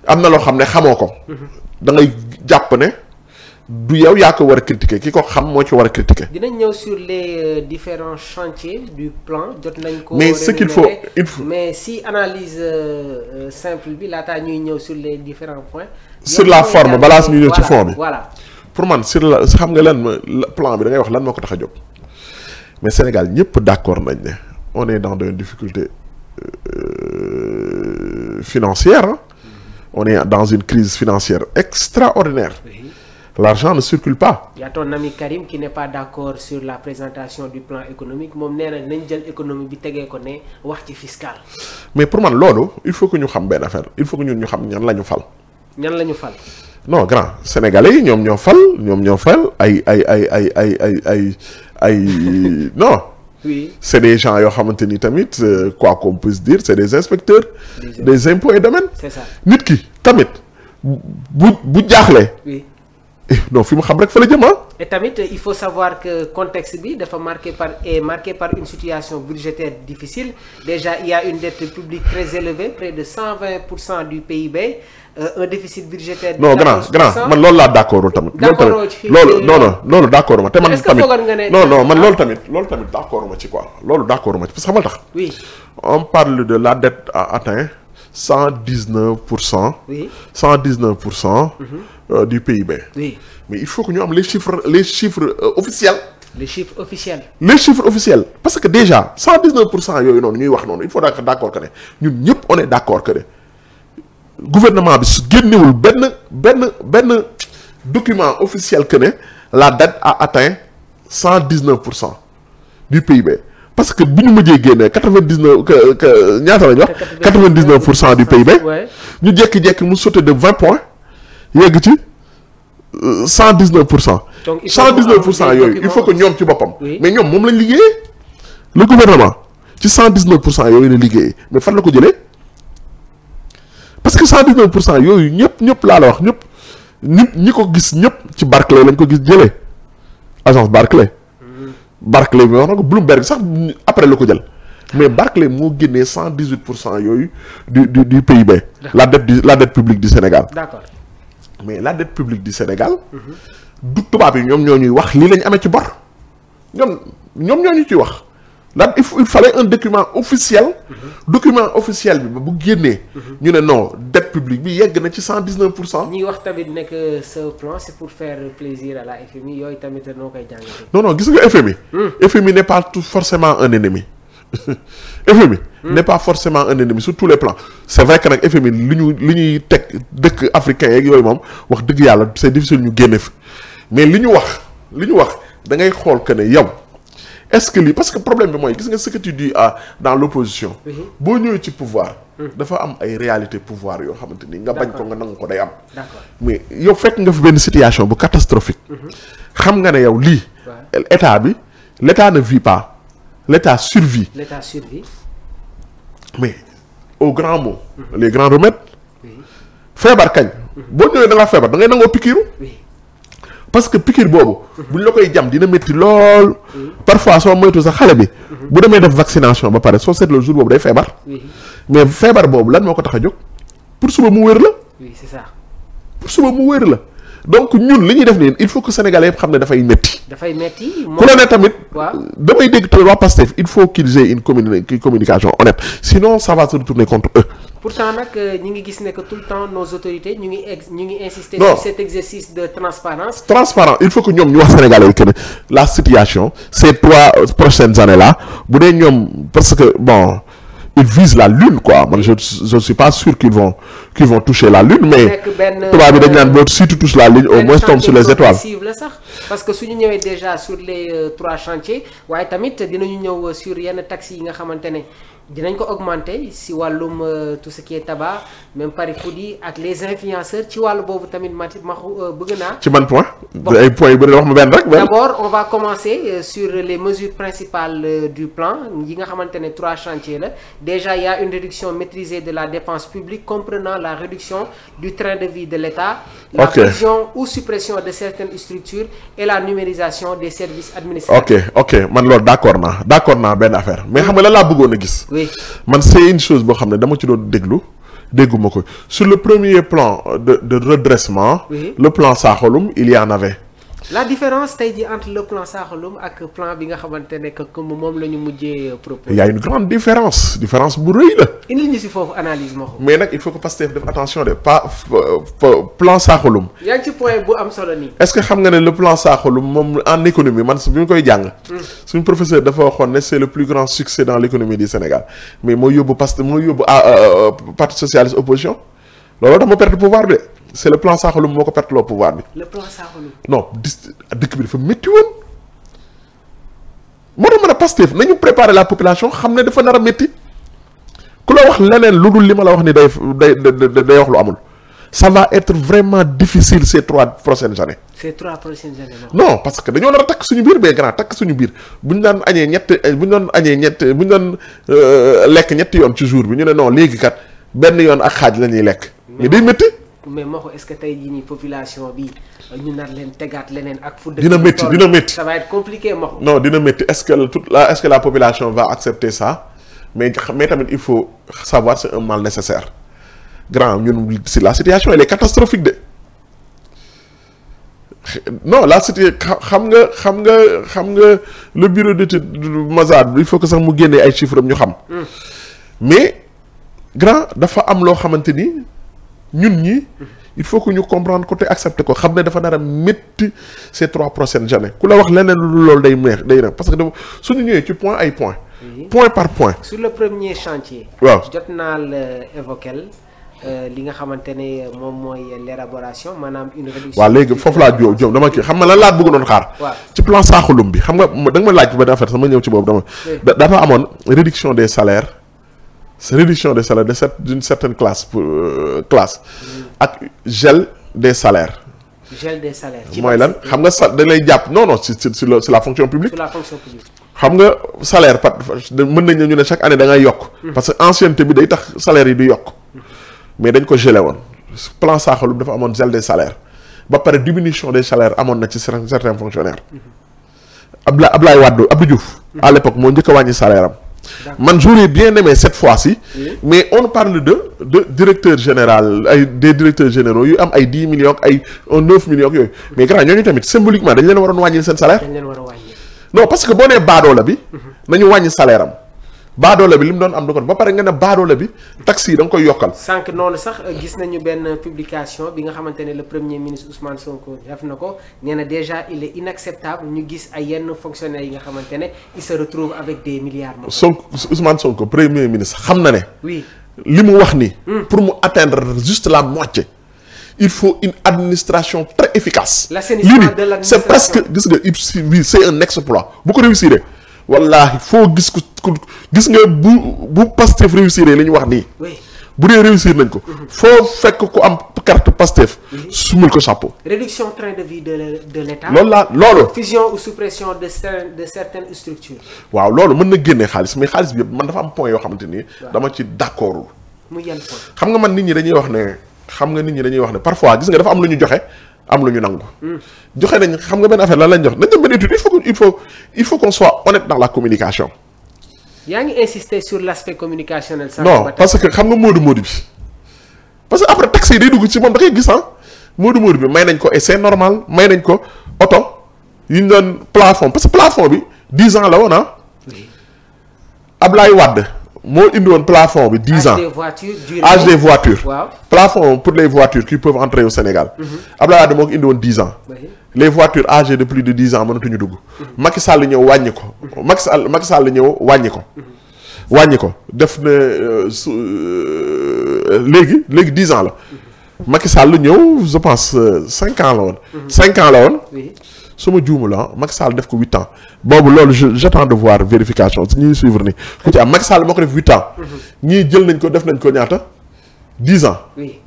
B: am na loo xam ne xamoo ko da ngay jàpp ne du yow yaa ko war a critiquer ki ko xam moo ci war a critiquer.
A: dinañ ñëw sur les différents chantiers du plan jot nañ ko.
B: mais ce qu'il faut
A: mais si analyse simple bi laataa ñuy ñëw sur les différents points.
B: sur la forme balaa su ñuy ñëw ci fond bi.
A: voilà
B: pour man sur la xam nga lan plan bi da ngay wax lan moo ko tax a jóg mais Sénégal ñëpp d'accord nañ ne on est dans des difficultés financières hein? On est dans une crise financière extraordinaire. Oui. L'argent ne circule pas.
A: Il y a ton ami Karim qui n'est pas d'accord sur la présentation du plan économique moom nee na nañ jël économie bi tegee ko ne wax ci fiscal.
B: mais pour man loolu il faut que ñu xam benn affaire il faut que ñun ñu xam ñan la ñu fal.
A: ñan la ñu fal.
B: non grand sénégalais yi ñoom ñoo fal ay non. oui c'est des gens yoo xamante ni tamit quoi qu'on puisse dire c'est des inspecteurs. des impôts et domaines.
A: c'est ça
B: nit ki tamit bu jaaxlee. oui non fi mu xam rek fa la jëm
A: et tamit il faut savoir que contexte bi dafa marqué par une situation budgétaire difficile déjà il y a une dette publique très élevée près de 120% du PIB. Un déficit budgétaire.
B: non grand man loolu laa d'accordul tamit. loolu d'accord ma te man tamit non man loolu tamit d'accord ma ci quoi loolu d'accord ma ci parce que xamal tax. oui on parle de la dette a atteint 119%. oui 119%. Du PIB. oui mais il faut que ñu am les chiffres officiels.
A: les chiffres
B: officiels parce que déjà 119% yooyu noonu ñuy wax noonu il faut d'accord que ne ñun ñëpp on est d'accord que ne. gouvernement bi su génnewul benn document officiel que ne la dette a atteint 119% du PIB parce que bu ñu mujjee génnee 99 ñaata la ñu wax 99% du PIB ñu jékki-jékki mu sauté de 20 points yegg ci 119%. donc 119% yooyu il faut que ñoom ci boppam. mais ñoom moom lañ liggéeyee le gouvernement ci 119% yooyu la liggéeyee mais fan la ko jëlee. parce que 119% yooyu ñëpp laa la wax ñi ko gis ñëpp ci Barclay lañ ko gis jëlee agence Barclay. Barclay bi wax na ko Bloomberg sax après la ko jël mais Barclay moo génnee 118% yooyu du PIB. la dette publique du Sénégal. d'accord mais la dette publique du Sénégal. du tubaab yi ñoom ñoo ñuy wax lii lañ amee ci bor ñoom ñoo ñu ciy wax. là il fallait un document officiel. document officiel bi ba bu génnee. ñu ne non dette publique bi yegg na ci 119%.
A: ñuy wax tamit nekk ce plan c'est pour faire plaisir à la FMI yooyu tamit noo koy jàngatee.
B: non gis nga FMI. FMI n'est pas forcément un ennemi. FMI. n'est pas forcément un ennemi sur tous les plans. c'est vrai que nag FMI li ñuy teg dëkk africain yeeg yooyu moom wax dëgg yàlla c'est difficile ñu génne fi mais li ñu wax da ngay xool que ne yow. est-ce que lii parce que problème bi mooy gis nga ce que tu dis dans l'opposition boo ñëwee ci pouvoir dafa am ay réalité pouvoir yoo xamante ni nga bañ ko nga nangu ko day am mais yow fekk nga fi benn situation bu catastrophique xam nga ne yow lii l'état ne vit pas l'état survit mais au grand mot les grands remèdes feebar kañ boo ñëwee da nga feebar da ngay nangoo pikiiru parce que piqûre boobu buñ la koy jam dina métti lool parfois soo moytu sa xale bi bu demee def vaccination ba pare soo seetloo jour boobu day feebar mais feebar boobu lan moo ko tax a jóg pour suba mu wér la
A: c'est ça
B: pour suba mu wér la donc ñun li ñuy def nii il faut que sénégalais yëpp xam ne dafay métti ku la ne tamit damay dégg tamit waa Pastef il faut qu'ils aient une communication honnête sinon ça va se retourner contre eux.
A: pourtant nag ñi ngi gis ne que tout le temps nos autorités ñu ngi insister sur cet exercice de transparence
B: il faut que ñoom ñu wax sénégalais yi que ne la situation ces 3 prochaines années là bu dee ñoom parce que bon ils visent la lune quoi man je suis pas sûr qu'ils vont toucher la lune mais tubaab bi dañ naan boo si tu touches la lune au moins tombe sur les étoiles
A: la sax parce que suñu ñëwee déjà sur les 3 chantiers waaye tamit dinañu ñëw sur yenn taxes yi nga xamante ne dinañ ko augmenter si wàllum tout ce qui est tabac même pari food yi ak les influenceurs ci wàllu boobu tamit maxu bëgg naa.
B: ci ban point. ay points yu bëri wax ma benn rek.
A: d'abord on va commencer sur les mesures principales du plan yi nga xamante ne 3 chantiers la déjà il y a une réduction maîtrisée de la dépense publique comprenant la réduction du train de vie de l'État. la fusion ou suppression de certaines structures et la numérisation des services administratifs.
B: ok man loolu d'accord naa benn affaire mais xam nga lan laa bëggoon a gis.
A: oui
B: man c'est une chose boo xam ne dama ci doon déglu dégguma ko sur le premier plan de redressement. Oui. Le plan Saxolum il y en avait.
A: La différence tey jii entre le plan Saxolum ak plan bi nga xamante ne que moom la ñu mujjee proposé.
B: Il y a une grande différence bu rëy la.
A: indil ñu si foofu analyse ma ko.
B: mais nag il faut que Pastef def attention de pas plan Saxolum.
A: yaa ngi ci point bu am solo nii.
B: est-ce que xam nga ne le plan Saxolum moom en économie man bi ñu koy jàng. suñu professeur dafa waxoon ne c'est le plus grand succès dans l'économie du Sénégal mais mooy yóbbu Pastef mooy yóbbu parti socialiste opposition looloo tax ma perte pouvoir bi. c'est le plan Saxolum moo ko perte loo pouvoir bi.
A: le plan Saxolum.
B: non dëkk bi dafa métti woon moo tax mën a Pastef nañu préparer la population xam ne dafa nar a métti ku la wax leneen lu dul li ma la wax ni day wax lu amul ça va être vraiment difficile ces 3 prochaines années. non parce que dañoo nar a takk suñu biir mais grand takk suñu biir bu ñu daan añee bu ñu doon lekk ñetti yoon ci jour bi ñu ne non léegi kat benn yoon ak xaaj la ñuy lekk. mais day métti.
A: mais moo ko est-ce que tey jii nii population bi ñu nar leen tegaat leneen ak. fu
B: dina métti
A: ça va être compliqué moo ko.
B: non dina métti est-ce que la population va accepter ça mais tamit il faut savoir c'est un mal nécessaire grand ñun si la situation elle est catastrophique de non la situation xam nga le bureau d'étude Mazad il faut que sax mu génnee ay chiffres am ñu xam. mais grand dafa am loo xamante ni. ñun ñi il faut que ñu comprendre côté accepter ko xam ne dafa nar a métti ces 3 prochaines années ku la wax leneen lu loolu day neex parce que suñu ñëwee ci point par point.
A: sur le premier chantier.
B: waaw
A: jot naa la évoquer li nga xamante ne moom mooy l'élaboration maanaam une réduction.
B: waaw léegi foofu laa jóom dama kii xam nga lan laa bëgg doon xaar. ci plan Saxolum bi xam nga da nga ma laaj benn affaire sama ñëw ci boobu dafa amoon réduction des salaires. C'est réduction des salaires d'une certaine classe ak gel des salaires. mooy lan xam nga dañ lay jàpp non c'est la fonction publique.
A: sur la fonction publique.
B: xam nga salaire mën nañ ñu ne chaque année da ngay yokk. parce que ancienneté bi day tax salaire yi di yokk. mais dañ ko gelé woon plan Saxolum dafa amoon gel des salaires ba pare diminution des salaires amoon na ci certains fonctionnaires. Abdoulaye Wade Abdou Diouf. à l'époque moo njëkk a wàññi salaire am. man j'aurais bien aimé cette fois-ci. mais on parle de directeur général des directeurs généraux yu am ay 10 millions ay 9 millions yooyu mais grand ñooñu tamit symboliquement dañ leen waroon wàññil seen salaire. non parce que boo nee baadoola bi. nañu wàññi salaire am. baadoola bi li mu doon am da ko ba pare nga ne baadoola bi taxes yi da nga koy yokkal.
A: sànq noonu sax gis nañu benn publication bi nga xamante ne le premier ministre Ousmane Sonko def na ko nee na déjà il est inacceptable ñu gis ay yenn fonctionnaires yi nga xamante ne il se retrouve avec des milliards.
B: Ousmane Sonko premier ministre xam na ne.
A: oui
B: li mu wax ni. pour mu atteindre juste la moitié. il faut une administration très efficace.
A: l'assainissement de l'administration
B: c'est presque gis nga c'est un exploit bu ko réussir. wallahi foo gis nga bu Pastef réussir li ñu wax nii. bu dee réussir nañ ko. foo fekk ku am carte Pastef. sumul ko chapeau.
A: réduction train de vie de l'État.
B: loolu.
A: fusion ou suppression de certaines structures.
B: waaw loolu mën na génnee xaalis mais xaalis bi yëpp man dafa am point yoo xamante ni. dama ci d'accordul.
A: mu yan point.
B: xam nga man nit ñi dañuy wax ne parfois gis nga dafa am lu ñu joxe. am lu ñu nangu. joxe nañ xam nga benn affaire lan lañ jox nañ dem benn étude il faut qu'on soit honnête dans la communication.
A: yaa ngi insister sur l'aspect communicationnel.
B: non parce que xam nga Modou bi parce que après taxi yi day dugg ci moom da koy gis Modou bi may nañ ko et c'est normal may nañ ko oto yi ñu doon plafond parce que plafond bi 10 ans la woon Ablaye Wade moo indi woon plafond bi 10 ans âge des voitures
A: waaw
B: plafond pour les voitures qui peuvent entrer au Sénégal. Ablaye Wade moo ko indi woon 10 ans. les voitures âgées de plus de 10 ans mënatuñu dugg. Macky Sall ñëw wàññi ko. Macky Sall ñëw wàññi ko def na léegi 10 ans la. Macky Sall ñëw je pense 5 ans la woon. 5 ans la woon. su ma juumu la Macky Sall def ko 8 ans boobu loolu j'attends de voir vérification si ñuy suivre ni ku ci am Macky Sall moo ko def 8 ans. ñii jël nañ ko def nañ ko ñaata 10 ans.
A: oui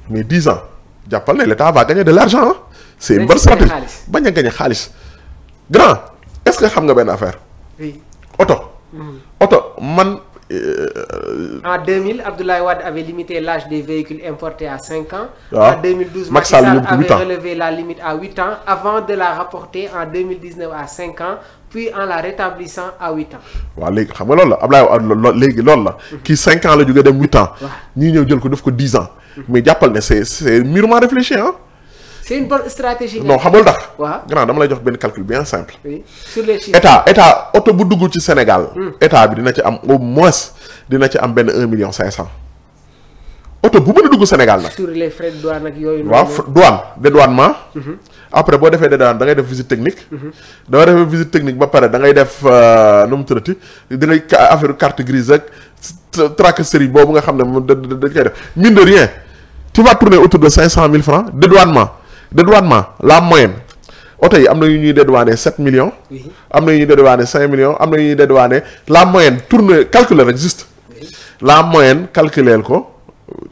B: mais 10 ans jàppal ne l'État va gagner de l'argent c'est une bonne stratégie bañ a gagner xaalis grand est-ce que xam nga benn affaire.
A: oui
B: oto man.
A: En 2000, Abdoulaye Wade avait limité l'âge des véhicules importés à 5 ans.
B: Ah.
A: En 2012, Macky Sall avait relevé la limite à 8 ans avant de la rapporter en 2019 à 5 ans puis en la rétablissant à 8 ans.
B: waaw léegi xam nga loolu la Ablaye léegi loolu la. kii 5 ans la jógee dem 8 ans.
A: waaw
B: ñii ñëw jël ko def ko 10 ans. mais jàppal ne c'est mûrement réfléchi ah.
A: c'est une bonne stratégie.
B: non xamul tax.
A: waaw
B: grand dama lay jox benn calcul bien simple.
A: oui sur les chiffres.
B: état oto bu dugg ci Sénégal. état bi dina ci am au moins dina ci am benn 1 million 500. oto bu mën a dugg Sénégal nag.
A: sur les frais de douane ak yooyu.
B: waaw douane dédouanement. après boo defee dédouane da ngay def visite technique. da ngay def visite technique ba pare da ngay def nu mu tuddati da ngay affaire carte grise ak tracasserie boobu nga xam ne moom dañ koy def mine de rien tu vas tourner autour de 500 000 francs dédouanement la moyenne oto yi am na yu ñuy dédouaner 7 millions. am na yu ñuy dédouaner 5 millions am na yu ñuy dédouaner la moyenne tourner calculer rek juste. la moyenne calculer ko.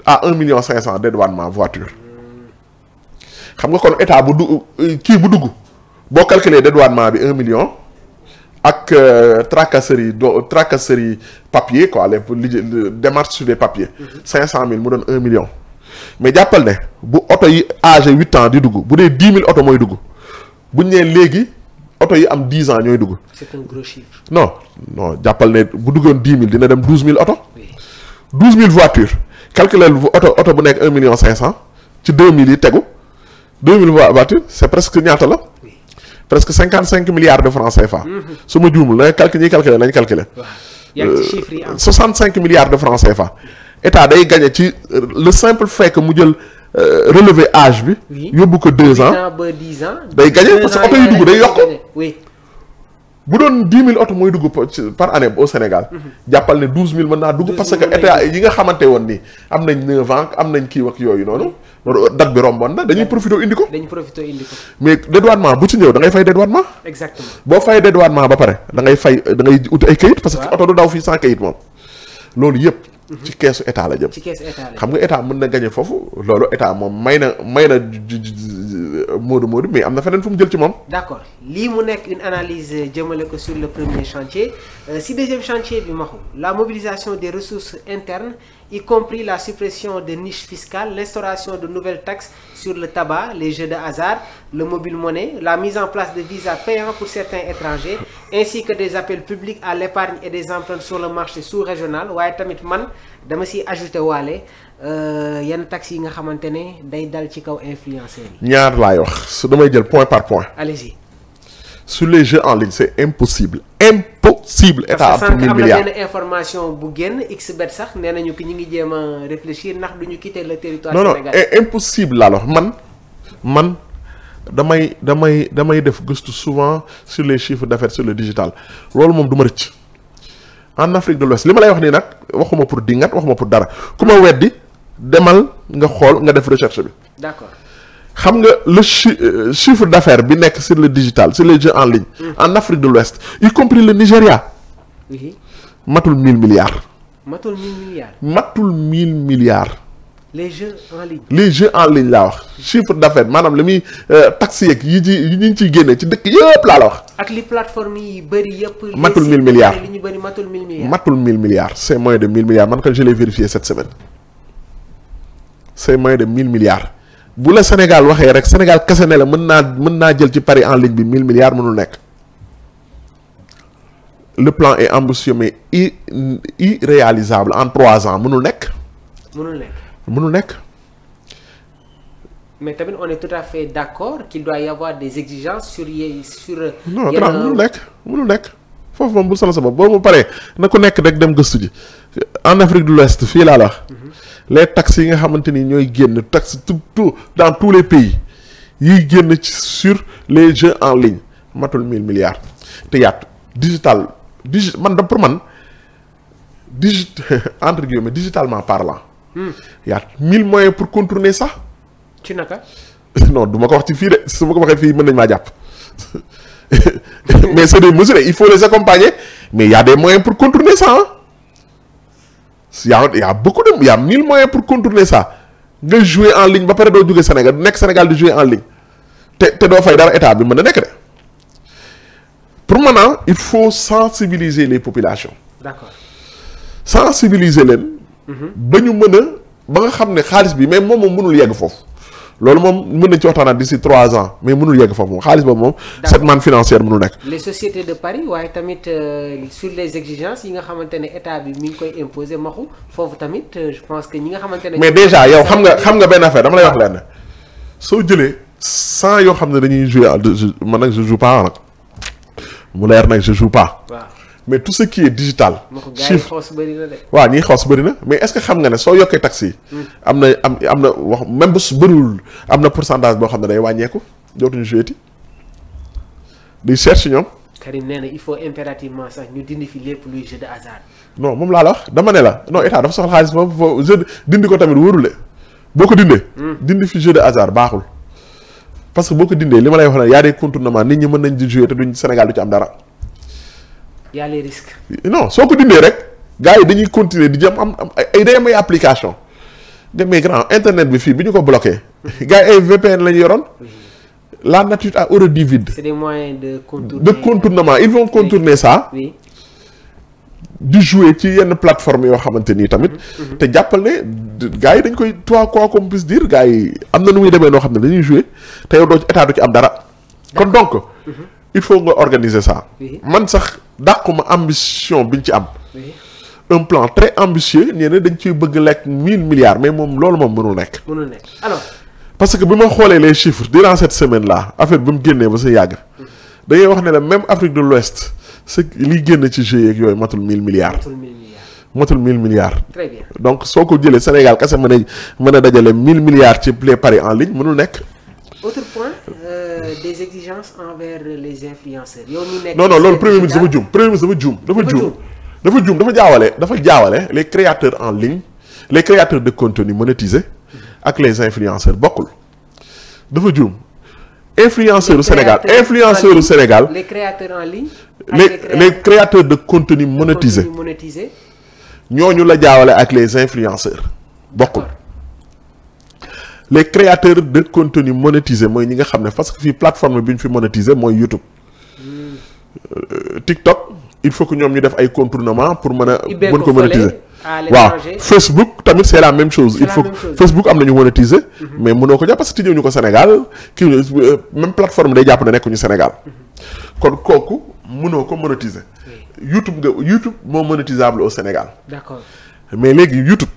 B: à 1 million 500 dédouanement voiture xam nga kon état bu kii bu dugg boo calculer dédouanement bi 1 million ak tracasserie papier quoi les démarches sur des papiers 500 000 mu doon 1 million mais jàppal ne bu oto yi âgé 8 ans di dugg bu dee 10 000 oto mooy dugg buñ nee léegi oto yi am 10 ans ñooy dugg.
A: c'est un gros chiffre.
B: non jàppal ne bu duggoon 10 000 dina dem 12 000 oto. 12 000 voitures. calculer oto bu nekk 1 million 500 ci 2000 yi tegu 2000 voitures c'est presque ñaata la. presque 55 milliards de francs CFA. su ma juumul nañ calculer nañ calculer.
A: yaa ngi ci chiffres yi am
B: 65 milliards de francs CFA. état day gagné ci le simple fait que mu jël relever âge bi. yóbbu ko 2 ans
A: ba 10 ans.
B: day gagné parce que oto yi dugg day yokk.
A: oui.
B: bu doon 10 000 oto mooy dugg par année au Sénégal. jàppal ne 12 000 mën naa dugg parce que état yi nga xamante woon nii am nañ 9 ans am nañ kii ak yooyu noonu. date bi romboon na dañuy profité indi ko. mais dédouanement bu ci ñëw da ngay fay dédouanement.
A: exactement
B: boo fay dédouanement ba pare da ngay fay da ngay ut ay kayit parce que oto du daw fii sans kayit moom. loolu yëpp. ci keesu état la jëm.
A: ci keesu état la
B: xam nga état mën na gagné foofu loolu état moom may na Modou mais am na feneen fu mu jël ci moom.
A: d'accord lii mu nekk une analyse jëmale ko sur le premier chantier si deuxième chantier bi maxu la mobilisation des ressources internes y compris la suppression de niches fiscales l'instauration de nouvelles taxes sur le tabac les jeux de hasard le mobile money la mise en place de visas payants pour certains étrangers ainsi que des appels publics à l'épargne et des emprunts sur le marché sous-régional waaye tamit man dama si ajouté waale yenn taxes yi nga xamante ne day dal ci kaw influenceurs yi.
B: ñaar laay wax su damay jël point par point.
A: allez-y.
B: sur les jeux en ligne c'est impossible. état am 1000 milliards
A: am na benn information bu génn xbet sax nee nañu ki ñu ngi jéem a réfléchir ndax duñu quitter le territoire sénégalais.
B: non impossible laa la wax man damay def gëstu souvent sur les chiffres d'affaires sur le digital loolu moom du ma rëcc en Afrique de l'Ouest li ma lay wax nii nag waxuma pour dingat waxuma pour dara ku ma weddi demal nga xool nga def recherche bi.
A: d'accord.
B: xam nga le chiffre d'affaires bi nekk sur le digital sur les jeux en ligne. en Afrique de l'Ouest y compris le Nigeria.
A: oui.
B: matul 1000 milliards.
A: matul 1000 milliards.
B: matul 1000 milliards.
A: les jeux en ligne.
B: les jeux en ligne laa wax chiffre d'affaires maanaam li muy taxes yeeg yi ñu ciy génnee ci dëkk yëpp laa la wax.
A: ak li plateforme yi bëri yëpp.
B: matul 1000 milliards
A: li ñu bëri matul 1000 milliards.
B: matul 1000 milliards c'est moins de 1000 milliards man que je l'ai vérifié cette semaine c'est moins de 1000 milliards. bu la Sénégal waxee rek Sénégal kese ne la mën naa jël ci pari en ligne bi 1000 milliards mënul nekk le plan est ambitieux mais irréalisable en 3 ans mënul nekk. mënul nekk.
A: mais tamit on est tout à fait d'accord qu'il doit y avoir des exigences sur
B: non grand mënul nekk foofu moom bul solo sa bopp boo mu paree na ku nekk rek dem gëstu ji en Afrique de l'Ouest fii laa la wax. les taxes yi nga xamante ni ñooy génn taxes tout dans tous les pays yiy génn sur les jeux en ligne matul 1000 milliards te yaat pour man entre guillemets digitalement parlant. yaat 1000 moyens pour contourner ça.
A: ci naka.
B: non du ma ko wax ci fii de su ma ko waxee fii mën nañ maa jàpp mais c'est des mesures il faut les accompagner mais il y a des moyens pour contourner ça hein. il y a beaucoup de il y a 1000 moyens pour contourner ça nga jouer en ligne ba pare doo jóge Sénégal du nekk Sénégal di jouer en ligne te doo fay dara état bi mën na nekk de pour maintenant il faut sensibiliser les populations.
A: d'accord.
B: sensibiliser leen. ba ñu mën a ba nga xam ne xaalis bi mais moom mënul yegg foofu loolu moom mën nañ ci waxtaanaat d'ici 3 ans mais mënul yegg foofu moom xaalis boobu moom. cette manne financière mënul nekk.
A: les sociétés de Paris waaye tamit sur les exigences yi nga xamante ne état bi mi ngi koy imposer maxu foofu tamit je pense que ñi nga xamante ne.
B: mais déjà yow xam nga benn affaire dama lay wax leen soo jëlee 100 yoo xam ne dañuy jouer man nag je joue pas nag mu leer nag je joue pas. waaw mais tout ce qui est digital. chiffre waaw ñiy xos bëri na mais est-ce que xam nga ne soo yokkee taxes yi. am na wax même bu bëriwul am na pourcentage boo xam ne day wàññeeku dootuñu joué ti di cherche ñoom.
A: Karim nee na il faut impérativement sax ñu dindi fi lépp luy jeu de hasard.
B: non moom laa la wax dama ne la non état dafa soxla xaalis foofu jeu dindi ko tamit wóorule boo ko dindee. dindi fi jeu de hasard baaxul. parce que boo ko dindee li ma lay wax ne y a des contournements nit ñi mën nañ di jouer te duñ Sénégal du ci am dara.
A: y a les risques.
B: non soo ko dindee rek gars yi dañuy continuer di jëm am ay day am ay application mais grand internet bi fii bi ñu ko bloqué. gars yi ay VPN la ñu yoroon. la nature a horreur du vide.
A: c'est des moyens de contourner.
B: de contournement ils vont contourner ça.
A: oui.
B: di jouer ci yenn plateforme yoo xamante nii tamit. te jàppal ne gars yi dañ koy toi quoi qu'on puisse dire gars yi am na nu muy demee noo xam ne dañuy jouer te yow doo ci état du ci am dara. kon donc. il faut nga organiser ça. man sax dàquma ambition bi ñu ci am. un plan très ambitieux nee na dañ ciy bëgg lekk 1000 milliards mais moom loolu moom mënul nekk.
A: mënul nekk alors.
B: parce que bi ma xoolee les chiffres durant cette semaine là affaire bi mu génnee ba sa yàgg. dañuy wax ne la même Afrique de l'Ouest ce liy génn ci GIE ak yooyu matul 1000 milliards. matul 1000 milliards.
A: très bien
B: donc soo ko jëlee Sénégal kese mën a dajale 1000 milliards ci les paris en ligne mënul nekk.
A: autre point des exigences envers les influenceurs. yow ñu nekk
B: non loolu premier ministre dafa juum premier ministre dafa juum dafa jaawale les créateurs en ligne les créateurs de contenu monétisés ak les influenceurs bokkul dafa juum. influenceurs au Sénégal
A: les créateurs en ligne.
B: les créateurs de contenu monétisés ñooñu la jaawale ak les influenceurs bokkul. les créateurs de contenu monétisé mooy ñi nga xam ne parce que fii plateforme bi ñu fi monétisé mooy YouTube. TikTok il faut que ñoom ñu def ay contournement pour mën ko monétiser. waaw Facebook tamit c'est la même chose. il faut Facebook am nañu monétiser. mais mënoo ko jàpp parce que tijjee ñu ko Sénégal kii même plateforme day jàpp ne nekkuñu Sénégal. kon kooku mënoo ko monétiser. YouTube moo monétisable au Sénégal.
A: d'accord
B: mais léegi YouTube.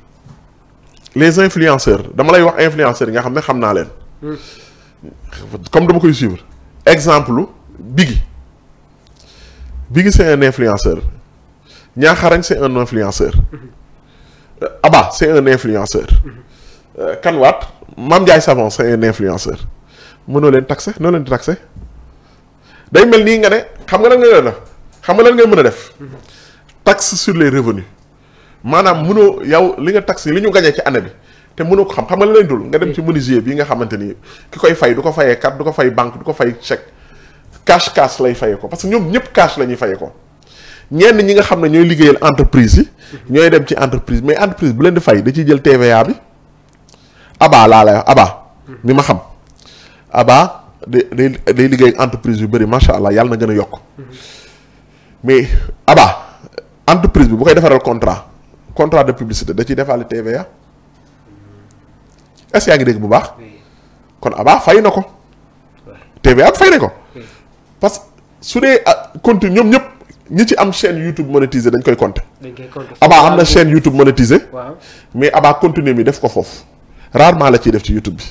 B: les influenceurs dama lay wax influenceurs yi nga xam ne xam naa leen. comme dama koy suivre. exemple Biggi c'est un influenceur. Niakharañ c'est un influenceur. Abba c'est un influenceur. Kanwaat Mame Ndiaye Savon c'est un influenceur. mënoo leen taxé noo leen di taxé day mel nii nga ne xam nga lan nga def xam nga lan ngay mën a def. taxe sur les revenus. maanaam mënoo yow li nga taxe li ñu gañee ci année bi te mënoo ko xam nga la leen dul nga dem ci menuisier bi nga xamante ni ki koy fay du ko fayee carte du ko fay banque du ko fay chèque cash lay fayee ko parce que ñoom ñëpp cash la ñuy fayee ko ñenn ñi nga xam ne ñooy liggéeyal entreprise yi ñooy dem ci entreprise mais entreprise bu leen di fay da ciy jël TVA bi Abba laa lay wax Abba mi ma xam Abba day liggéey entreprise yu bëri macha allah yàlla na gën a yokk mais Abba entreprise bi bu koy defaral contrat de publicité da ciy defaale TVA est-ce que yaa ngi dégg bu baax kon Abba fay na ko TVA fay na ko parce que su dee contenu ñoom ñëpp ñi ci am chaîne YouTube monétisée dañ koy compter. Abba am na chaîne YouTube monétisée mais Abba contenu mi def ko foofu rarement la ciy def ci YouTube bi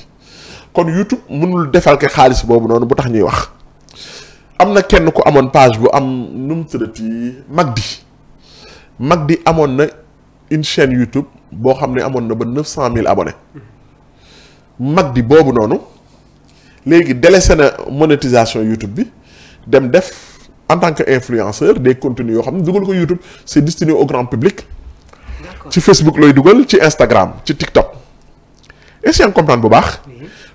B: kon YouTube mënul defal ke xaalis boobu noonu bu tax ñuy wax am na kenn ku amoon page bu am nu mu tuddati Magdi amoon na une chaîne YouTube boo xam ne amoon na ba 900 000 abonnés Magdi boobu noonu léegi délaissé na monétisation YouTube bi dem def en tant que influenceur des contenus yoo xam ne dugal ko YouTube c'est destiné au grand public. ci Facebook looy dugal ci Instagram ci TikTok est-ce que comprendre bu baax.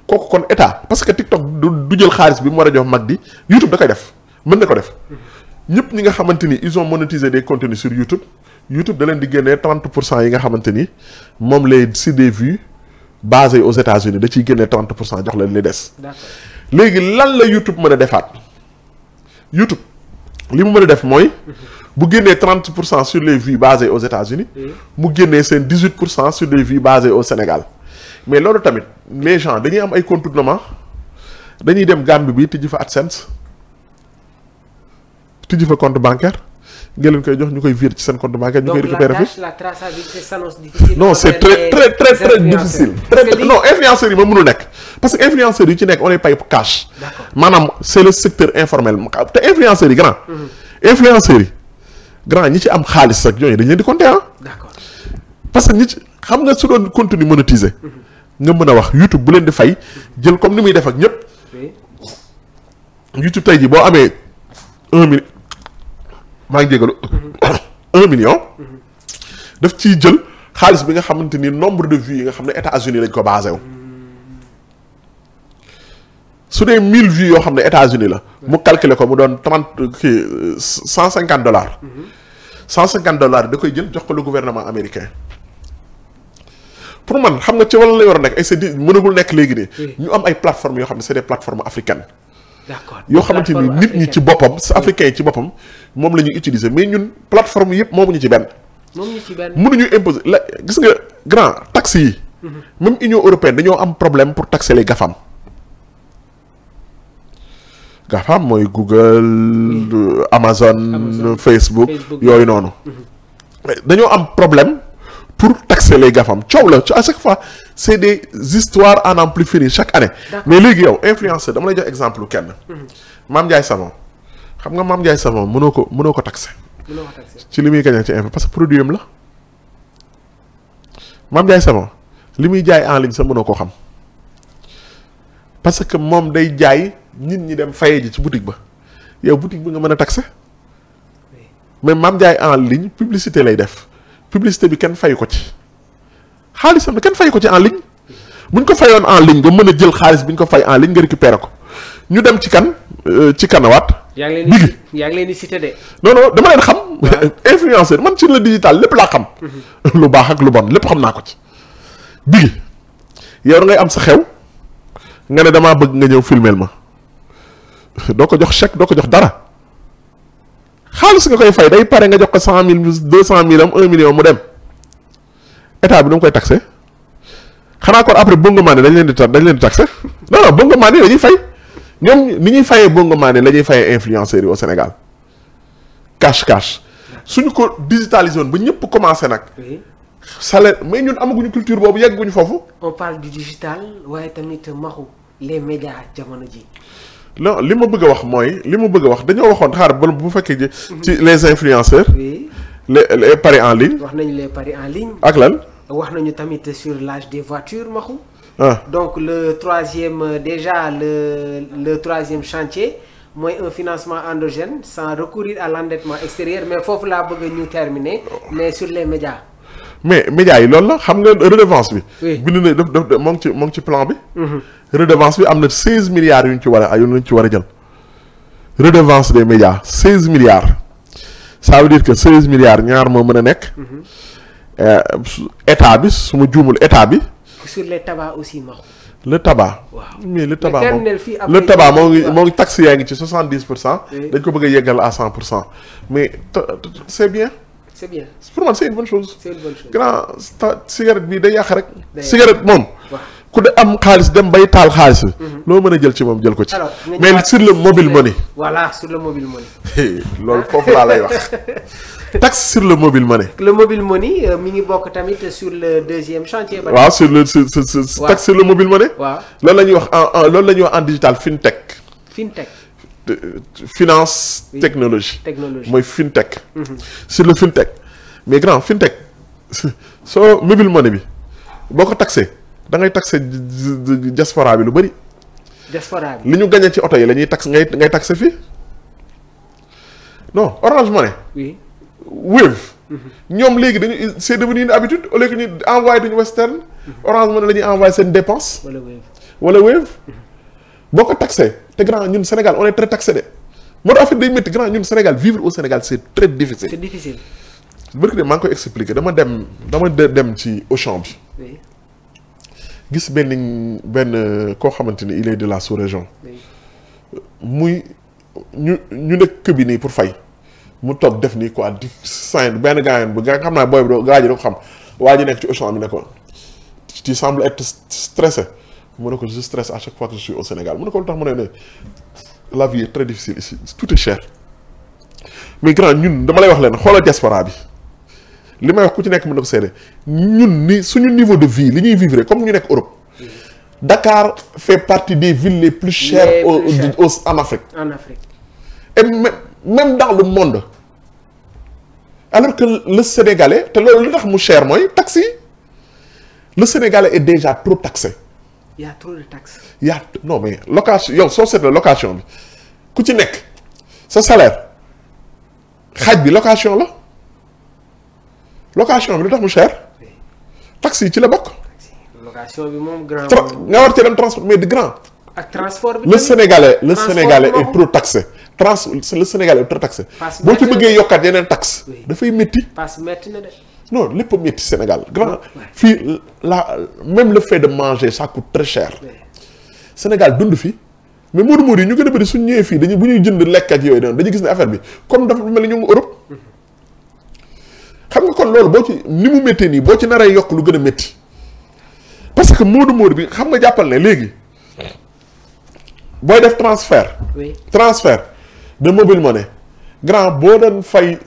B: kooku kon état parce que TikTok du jël xaalis bi mu war a jox Magdi YouTube da koy def mën na ko def. ñëpp ñi nga xamante ni ils ont monétisé des contenus sur YouTube da leen di génnee 30% yi nga xamante ni moom lay si des vues basées aux États-Unis da ciy génnee 30% jox leen li des. léegi lan la YouTube mën a defaat YouTube li mu mën a def mooy. bu génnee 30% sur les vues basées aux États-Unis mu génnee seen 18% sur les vues basées au Sénégal mais loolu tamit les gens dañuy am ay contournement dañuy dem Gambie bi tijji fa AdSense tijji fa compte bancaire nga leen koy jox ñu koy virer ci seen compte bancaire ñu koy récupérer fi.
A: La traçabilité s'annonce difficile.
B: Non, c'est très difficile. Non, influenceurs yi ma mënul nekk parce que influenceurs yi ci nekk on les paye cash.
A: D'accord.
B: maanaam c'est le secteur informel te influenceurs yi grand. influenceurs yi grand ñi ci am xaalis ak ñooñu dañ leen di compter ah.
A: D'accord.
B: parce que ñi ci xam nga su doon contenu monétisé. nga mën a wax YouTube bu leen di fay jël comme ni muy def ak ñëpp. YouTube tey jii boo amee 1 million maa ngi jégalu 1 million. daf ciy jël xaalis bi nga xamante ni nombre de vues yi nga xam ne États-Unis lañ ko basé wu. su dee 1000 vues yoo xam ne États-Unis la. mu calculer ko mu doon $150. $150 da koy jël jox ko le gouvernement américain. pour man xam nga ci wala lay war a nekk ay c'est mënagul nekk léegi nii. ñu am ay plateformes yoo xam ne c'est des plateformes africaines.
A: D'accord.
B: yoo xamante ni nit ñi ci boppam africains yi ci boppam moom la ñuy utiliser mais ñun plateforme yëpp moomuñu ci benn. mënuñu imposer la gis nga grand taxes yi. même Union européenne dañoo am problème pour taxer les GAFAM. GAFAM mooy Google. Amazon Facebook yooyu noonu. dañoo am problème pour taxer les GAFAM coow la à chaque fois c'est des histoires à n'en plus finir chaque année. mais léegi yow influenceur dama lay jox exemple kenn. Mame Ndiaye Savon xam nga Mame Ndiaye Savon mënoo ko taxer. ci li muy gagné ci info parce que produit am la Mame Ndiaye Savon li muy jaay en ligne sax mënoo koo xam parce que moom day jaay nit ñi dem fayee ji ci boutique ba yow boutique bi nga mën a taxer mais Mame Ndiaye en ligne publicité lay def publicité bi kenn fayu ko ci xaalisam ne kenn fayu ko ci en ligne bu ñu ko fayoon en ligne nga mën a jël xaalis bi ñu ko fay en ligne nga récupérer ko ñu dem ci kanawaat.
A: yaa ngi leen di cité de.
B: non dama leen xam. influenceur man sur le digital lépp laa xam. lu baax ak lu bon lépp xam naa ko ci. bigi yow da ngay am sa xew nga ne damaa bëgg nga ñëw filmeel ma doo ko jox chèque doo ko jox dara xaalis nga koy fay day pare nga jox ko 100 000 200 000 am 1 million mu dem état bi da nga koy taxé xanaa kon après bongo maane dañ leen di taxé non bongo maane dañuy fay. ñoom ni ñuy fayee bongo maane la ñuy fayee influenceurs yi au Sénégal cash suñu ko digitalisé woon ba ñëpp commencé nag. salaire mais ñun amaguñu culture boobu yegguñu foofu.
A: on parle du digital waaye tamit maxu les médias jamono ji.
B: non li ma bëgg a wax dañoo waxoon xaar ba bu fekkee ci les influenceurs. les paris en ligne.
A: wax nañu les paris en ligne.
B: ak lan.
A: wax nañu tamit sur l'âge des voitures maxu.
B: Ah.
A: Donc le troisième chantier mooy un financement endogène sans recourir à l'endettement extérieur mais foofu laa bëgg ñu terminer mais sur les médias.
B: mais médias yi loolu la xam nga redevance bi.
A: oui
B: bind na daf moo ngi ci plan bi. redevance bi am na 16 milliards yu ñu ci war a jël. redevance des médias 16 milliards ça veut dire que 16 milliards ñaar moo mën a nekk. état bi su ma juumul état bi.
A: sur les tabacs aussi ma.
B: le tabac.
A: waaw
B: mais le tabac moo ngi taxe yaa ngi ci 70%. dañ ko bëgg a yeggal à 100%. mais c'est bien.
A: c'est bien
B: pour man c'est une bonne chose.
A: c'est une bonne chose.
B: grand cigarette bi day yàq rek. cigarette moom.
A: waaw
B: ku de am xaalis dem bay taal xaalis bi. loo mën a jël ci moom jël ko ci. mais sur le mobile money.
A: voilà sur le mobile money.
B: loolu foofu laa lay wax. taxe sur le mobile money.
A: le mobile money mi ngi bokk tamit sur le deuxième chantier.
B: waaw sur taxe sur le mobile money.
A: waaw
B: loolu la ñuy wax loolu la ñuy wax en digital fintech. finance technologie. mooy fintech. sur le fintech mais grand fintech soo mobile money bi boo ko taxé da ngay taxé diaspora bi lu bëri.
A: diaspora bi
B: li ñu gagné ci oto yi la ñuy tax ngay taxé fii non Orange Money.
A: oui.
B: Wave. ñoom léegi dañu c'est devenu une habitude au lieu que ñu envoyé duñu Western. Orange Money la ñuy envoyé seen dépense. wala Wave. boo ko taxé te grand ñun Sénégal on est très taxé de moo tax affaire day métti grand ñun Sénégal vivre au Sénégal c'est très difficile.
A: c'est difficile.
B: bëri de maa ngi koy expliquer dama dem ci Auchan bi.
A: oui.
B: gis benn koo xamante ni il est de la sous-région.
A: oui.
B: muy ñu nekk bi nii pour fay. mu toog def nii quoi di sign benn gaañan bu nga xam naa booy bi gaa ji da ko xam waa ji nekk ci Auchan bi ne ko tu sembles être stressé mu ne ko je stresse à chaque fois que je suis au Sénégal mu ne ko lu tax mu ne la vie est très difficile ici tout est cher mais grand ñun dama lay wax leen xoolal diaspora bi li may wax ku ci nekk mën na ko seede ñun ni suñu niveau de vie li ñuy vivre comme ñu nekk Europe Dakar fait partie des villes les plus chères en Afrique.
A: En Afrique.
B: Et même dans le monde. Alors que le Sénégalais, te loolu li tax mu cher mooy taxi. Le Sénégalais est déjà trop taxé.
A: Il y a trop de taxes.
B: Non mais location yow soo seetlee location bi ku ci nekk sa salaire xaaj bi location la location bi lu tax mu cher. taxi ci la bokk.
A: location bi moom grand.
B: nga war ci dem transport mais de grand.
A: ak transport bi
B: le Sénégalais est trop taxé. le Sénégalais est trop taxé. boo ci bëggee yokkaat yeneen taxe dafay métti.
A: passe métti na de.
B: non lépp a métti Sénégal grand fii même le fait de manger ça coûte très cher. Sénégal dund fi mais Modou yi ñu gën a bëri suñ ñëwee fii dañuy bu ñuy jënd lekk ak yooyu dañuy gis ne affaire bi comme dafa mel ni ñu ngi Europe. xam nga kon loolu boo ci ni mu méttee nii boo ci naree yokk lu gën a métti. parce que Modou bi xam nga jàppal ne léegi booy def transfert. transfert de mobile money grand boo doon fay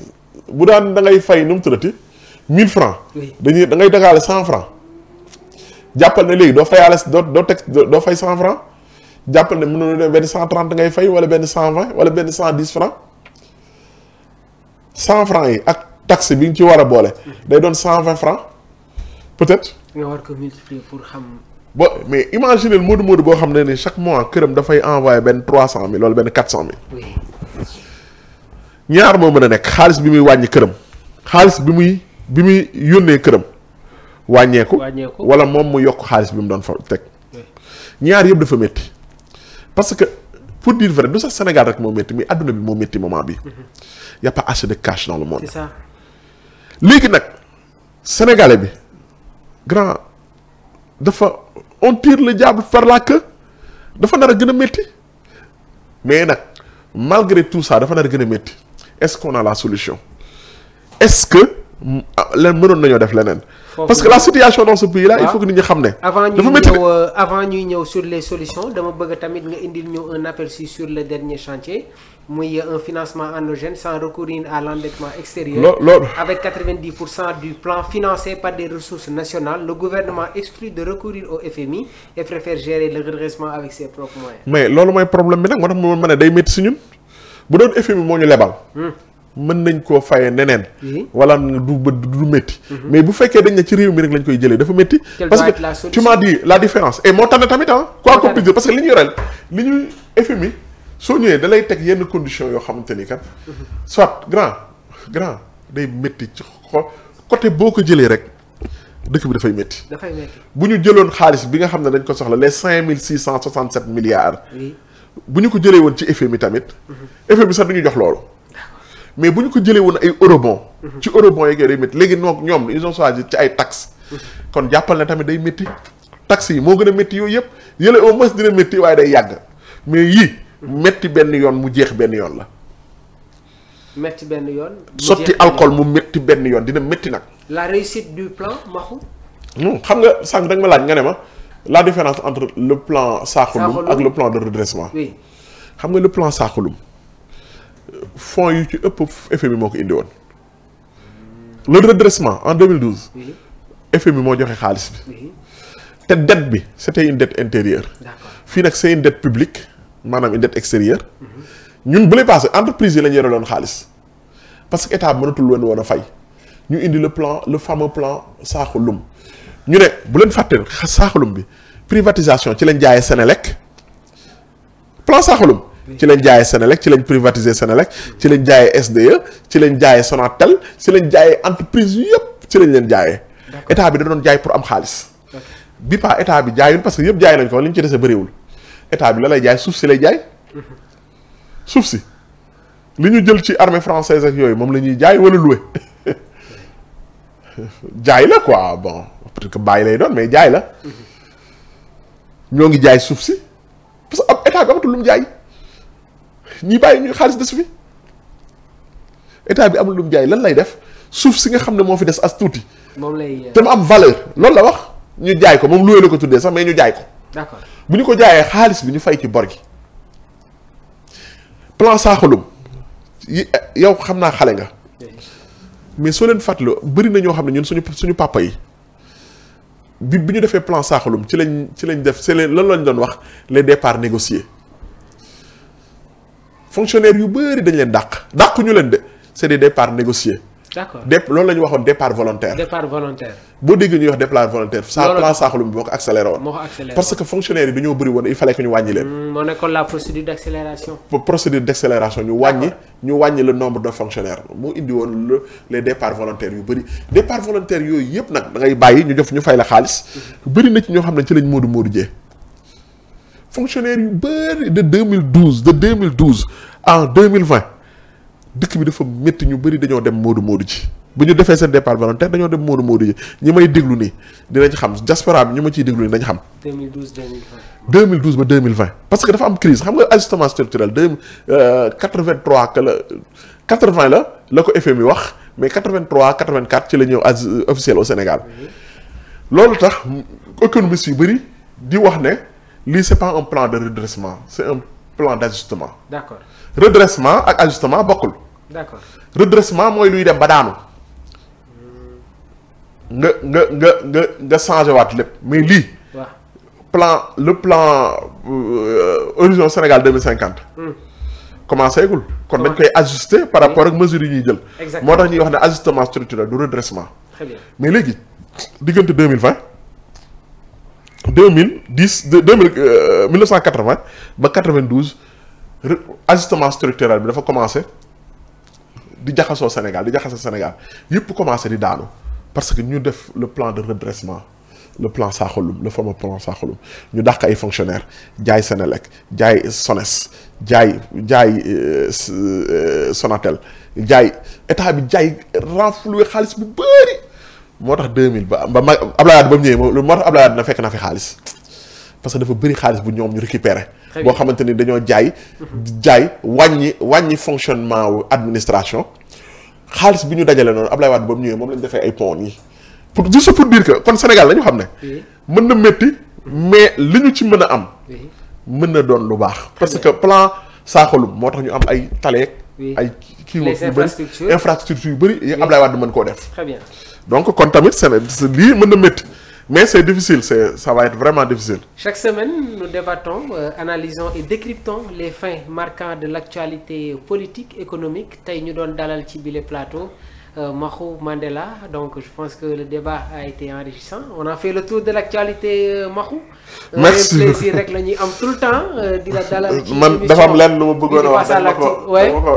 B: bu daan da ngay fay nu mu tuddati 1000 francs. da ngay dagaale 100 francs jàppal ne léegi doo fayaale doo fay 100 francs jàppal ne mën na benn 130 ngay fay wala benn 120 wala benn 110 francs 100 francs yi ak taxe bi nga ci war a boole. day doon 120 francs peut-être.
A: nga war ko multiplier pour xam.
B: mais imaginez Modou boo xam ne ni chaque mois këram dafay envoyer benn 300000 wala benn 400000.
A: oui.
B: ñaar moo mën a nekk xaalis bi muy wàññi këram xaalis bi muy yónnee këram wàññeeku. wala moom mu yokk xaalis bi mu doon fa teg. ñaar yëpp dafa métti parce que pour dire vrai du sax Sénégal rek moo métti mais adduna bi moo métti moment bi. y a pas assez de cash dans le monde.
A: c'est ça.
B: léegi nag sénégalais bi grand dafa on tire le diable par la queue dafa nar a gën a métti mais nag malgré tout ça dafa nar a gën a métti est-ce qu'on a la solution est-ce que leen mënoon nañoo def leneen. parce que la situation dans ce pays là il faut que nit ñi xam ne.
A: avant ñuy ñëw sur les solutions dama bëgg tamit nga indil ñu un aperçu sur le dernier chantier muy un financement endogène sans recourir à l'endettement extérieur. Avec 90% du plan financé par des ressources nationales, le gouvernement exclut de recourir au FMI et préfère gérer le redressement avec ses propres moyens.
B: mais loolu mooy problème bi nag moo tax mu mën a day métti si ñun bu doon FMI moo ñu lebal. mën nañ koo fayee neneen. wala du métti. mais bu fekkee dañ ne ci réew mi rek lañ koy jëlee dafa métti. parce que tu m'as dit la différence et moo tax ne tamit quoi qu'on puisse dire parce que li ñu yoreel li ñuy FMI soo ñëwee da lay teg yenn conditions yoo xamante ni kat. soit grand day métti ci côté boo ko jëlee rek dëkk bi dafay métti. bu ñu jëloon xaalis bi nga xam ne dañ ko soxla les 5667 milliards. bu ñu ko jëlee woon ci FMI tamit. FMI sax du ñu jox loolu. mais bu ñu ko jëlee woon ay eurobond ci eurobond yeeg day métti léegi ñoom ils ont choisi ci ay taxes. kon jàppal na tamit day métti. taxes yi moo gën a métti yooyu yëpp yële au moins dina métti waaye day yàgg mais yii. métti benn yoon mu jeex benn yoon la.
A: métti benn yoon.
B: sotti alcool mu métti benn yoon dina métti nag.
A: la réussite du plan Maxu.
B: non xam nga sànq da nga ma laaj nga ne ma la différence entre le plan Sakhoulou ak le plan de redressement.
A: oui
B: xam nga le plan Sakhoulou fonds yu ci ëpp FMI moo ko indi woon. le redressement en 2012. oui FMI moo joxe xaalis bi.
A: oui
B: te dette bi c'était une dette intérieure.
A: d'accord
B: fii nag c'est une dette publique. maanaam une dette extérieure ñun bu lay passé entreprise yi la ñu yore loon xaalis parce que état bi mënatul woon a fay ñu indi le fameux plan Sakhoulou ñu ne bu leen fàtte Sakhoulou bi privatisation ci lañ jaayee Sénélec plan Sakhoulou ci lañ jaayee Sénélec ci lañ privatiser Sénélec ci lañ jaayee SDE ci lañ jaayee Sonatel ci lañ jaayee entreprise yu yëpp ci lañ leen jaayee état bi da doon jaay pour am xaalis bi pas état bi jaayul parce que yëpp jaay nañ ko li ñu ci dese bëriwul état bi la lay jaay suuf si lay jaay suuf si li ñu jël ci armée française ak yooyu moom la ñuy jaay wala loué jaay la quoi bon peut-être que bàyyi lay doon mais jaay la ñoo ngi jaay suuf si parce que ab état bi amatul lu mu jaay ñi bàyyi ñu xaalis des fi état bi amul lu mu jaay lan lay def suuf si nga xam ne moo fi des as tuuti.
A: moom lay
B: te mu am valeur loolu la wax. ñu jaay ko moom loué la ko tuddee sax mais ñu jaay ko.
A: d'accord
B: bu ñu ko jaayee xaalis bi ñu fay ci bor gi plan Sakhalum yow xam naa xale nga. mais soo leen fàttaloo bëri na ñoo xam ne ñun suñu papa yi bi ñu defee plan Sakhalum ci lañ def c'est lan lañ doon wax les départs négociés fonctionnaires yu bëri dañ leen dàq ñu leen de c'est des départs négociés.
A: d'accord
B: loolu la ñu waxoon départ volontaire.
A: départ volontaire.
B: boo déggee ñuy wax départ volontaire. plan Sakhalum bi moo ko accéléré woon. parce que fonctionnaires yi dañoo bëri woon il fallait que ñu wàññi leen.
A: moo nekkoon la procédure d'accélération.
B: ñu wàññi le nombre de fonctionnaires moo indi woon les départs volontaires yu bëri départs volontaires yooyu yëpp nag da ngay bàyyi ñu fay la xaalis. bëri na ci ñoo xam ne ci lañ Modou jee fonctionnaires yu bëri de 2012 en 2020 dëkk bi dafa métti ñu bëri dañoo dem Modou ji bu ñu defee seen départ volontaire dañoo dem Modou ji ñi may déglu nii dinañ xam diaspora bi ñu ma ciy déglu nii dañ xam. 2012 ba 2020 parce que dafa am crise xam nga ajustement structurel 83 que la 80 la ko FMI wax mais 83 84 ci la ñëw officiel au Sénégal. loolu tax économistes yu bëri di wax ne lii c'est pas un plan de redressement c'est un plan d'ajustement.
A: d'accord
B: redressement ak ajustement bokkul.
A: d'accord
B: redressement mooy luy dem ba daanu. nga changé waat lépp mais lii. waaw le plan horizon Sénégal 2050. commencé gul kon dañ koy ajuster par rapport ak mesures yi ñuy jël. moo tax ñuy wax ne ajustement structurel du redressement.
A: très bien
B: mais léegi diggante 2020 1980 ba 92 ajustement structurel bi dafa commencé di jaxasoo Sénégal yëpp commencé di daanu parce que ñu def le plan de redressement le plan Sakhalum le fameux plan Sakhalum ñu dàq ay fonctionnaires jaay Sénélec jaay SONES jaay Sonatel jaay état bi jaay renfloué xaalis bu bëri moo tax 2000 ba Abdoulaye Wade ba mu ñëwee moo tax Abdoulaye Wade na fekk na fi xaalis parce que dafa bëri xaalis bu ñoom ñu récupéré boo xamante ni dañoo jaay wàññi fonctionnement wu administration xaalis bi ñu dajale noonu Abdoulaye Wade ba mu ñëwee moom lañ defee ay pont yi pour dire que kon Sénégal lañu xam ne mën na métti mais li ñu ci mën a am mën na doon lu baax parce que plan Sakhalum moo tax ñu am ay taleeg ay kii yu bëri infrastructure yu bëri yi Abdoulaye Wade mën koo def
A: très bien
B: donc kon tamit lii mën na métti mais c'est difficile ça va être vraiment difficile.
A: Chaque semaine nous débattons analysons et décryptons les faits marquants de l'actualité politique économique tey ñu doon dalal ci bile plateau Mahou Mandela donc je pense que le débat a été enrichissant on a fait le tour de l'actualité Mahou.
B: merci
A: plaisir rek la ñuy am tout le temps di la dalal. ci
B: man dafa am lenn lu ma bëggoon a wax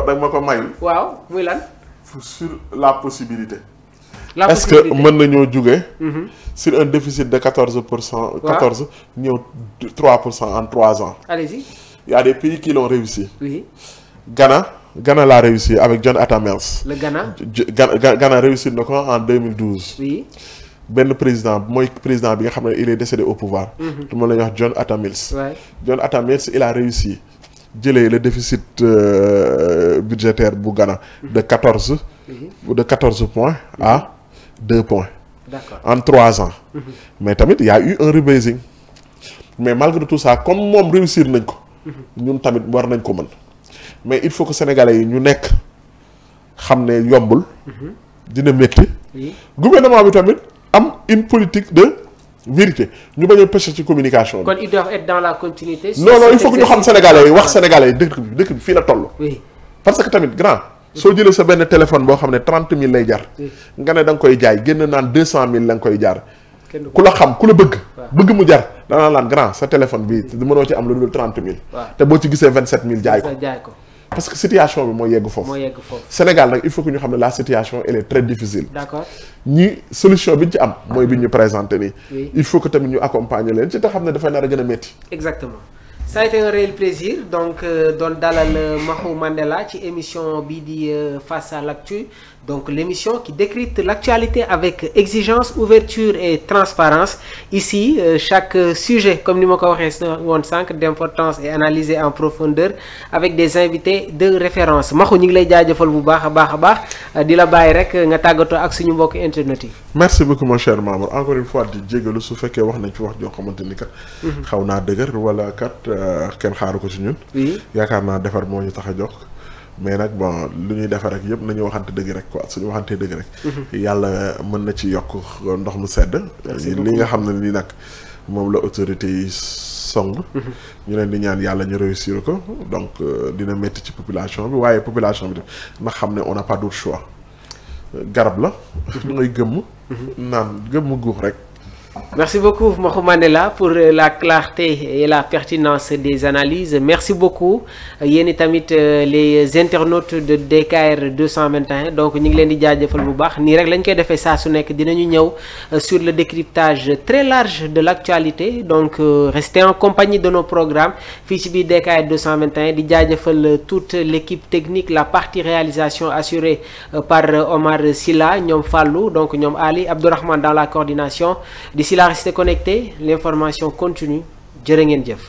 B: da ma ko mayul.
A: waaw muy lan.
B: sur la possibilité. est-ce que mën nañoo jóge sur un déficit de 14%. 14 ñëw 3% en 3 ans.
A: Allez-y.
B: Il y a des pays qui l'ont réussi.
A: Oui.
B: Ghana l'a réussi avec John Atta Mills.
A: Le Ghana.
B: Ghana réussi na ko en 2012.
A: Oui.
B: benn président bi nga xam ne il est décédé au pouvoir. tout le monde la ñuy wax John Atta Mills. John Atta Mills il a réussi jëlee le déficit budgétaire bu Ghana de 14 points à 2 points. D'accord. En 3 ans. Mais tamit il y a eu un rebasing. Mais malgré tout ça comme moom réussir nañ ko. ñun tamit war nañ ko mën. mais il faut que sénégalais yi ñu nekk xam ne yombul. dina métti. gouvernement bi tamit am une politique de vérité ñu bañ a pêcher ci communication bi.
A: kon ils doivent être dans la continuité.
B: non il faut que ñu xam sénégalais yi wax sénégalais yi dëkk bi fii la toll.
A: oui
B: parce que tamit grand. soo jëlee sa benn téléphone boo xam ne 30 000 lay jar. nga ne da nga koy jaay génn naan 200 000 la nga koy jar. ku la xam ku la bëgg. bëgg mu jar danaa laan grand sa téléphone bi mënoo ci am lu dul 30 000. te boo ci gisee 27 000 jaay ko. parce que situation bi moo yegg foofu. Sénégal nag il faut que ñu xam ne la situation elle est très difficile. D'accord. Solution bi ñu ci am. mooy bi ñu présenté nii. il faut que tamit ñu accompagner leen ci te xam ne dafay nar a gën a métti.
A: Exactement. Ça a été un réel plaisir donc doon dalal Mahou Mandela ci émission bii di Face à l'actu Donc l'émission qui décrypte l'actualité avec exigence, ouverture et transparence. Ici, chaque sujet, comme ni ma ko waxee woon sànq, d'importance est analysé en profondeur avec des invités de référence. Maxu ñu ngi lay jaajëfal bu baax a baax di la bàyyi rek nga tàggatoo ak suñu mbokk internet yi.
B: Merci beaucoup mon cher Mamour, encore une fois di jégalu su fekkee wax nañ fi wax joo xamante ni kat. xaw naa dëgër wala kat kenn xaaru ko ci ñun. oui yaakaar naa defar moo ñu tax a jox. mais nag bon lu ñuy defar rek yëpp nañu waxante dëgg rek quoi suñu waxantee dëgg rek. yàlla mën na ci yokk ndox mu sedd. li nga xam ne ni nag moom la autorité yi song. ñu leen di ñaan yàlla ñu réussir ko donc dina métti ci population bi waaye population bi ndax xam ne on n'a pas d'autre choix garab la. ngay gëmm. naan gëmm guux rek.
A: Merci beaucoup Maxu Mandela pour la clarté et la pertinence des analyses. Merci beaucoup yéen tamit les internautes de DKR 221 donc ñu ngi leen di jaajëfal bu baax nii rek lañ koy defee saa su nekk dinañu ñëw sur le décryptage très large de l'actualité donc restez en compagnie de nos programmes fii ci biir DKR 221 di jaajëfal toute l'équipe technique la partie réalisation assurée par Omar Silla ñoom Fallou donc ñoom Ali Abdourahmane dans la coordination. D'ici là, restez connectés, l'information continue. Jërë ngeen jëf.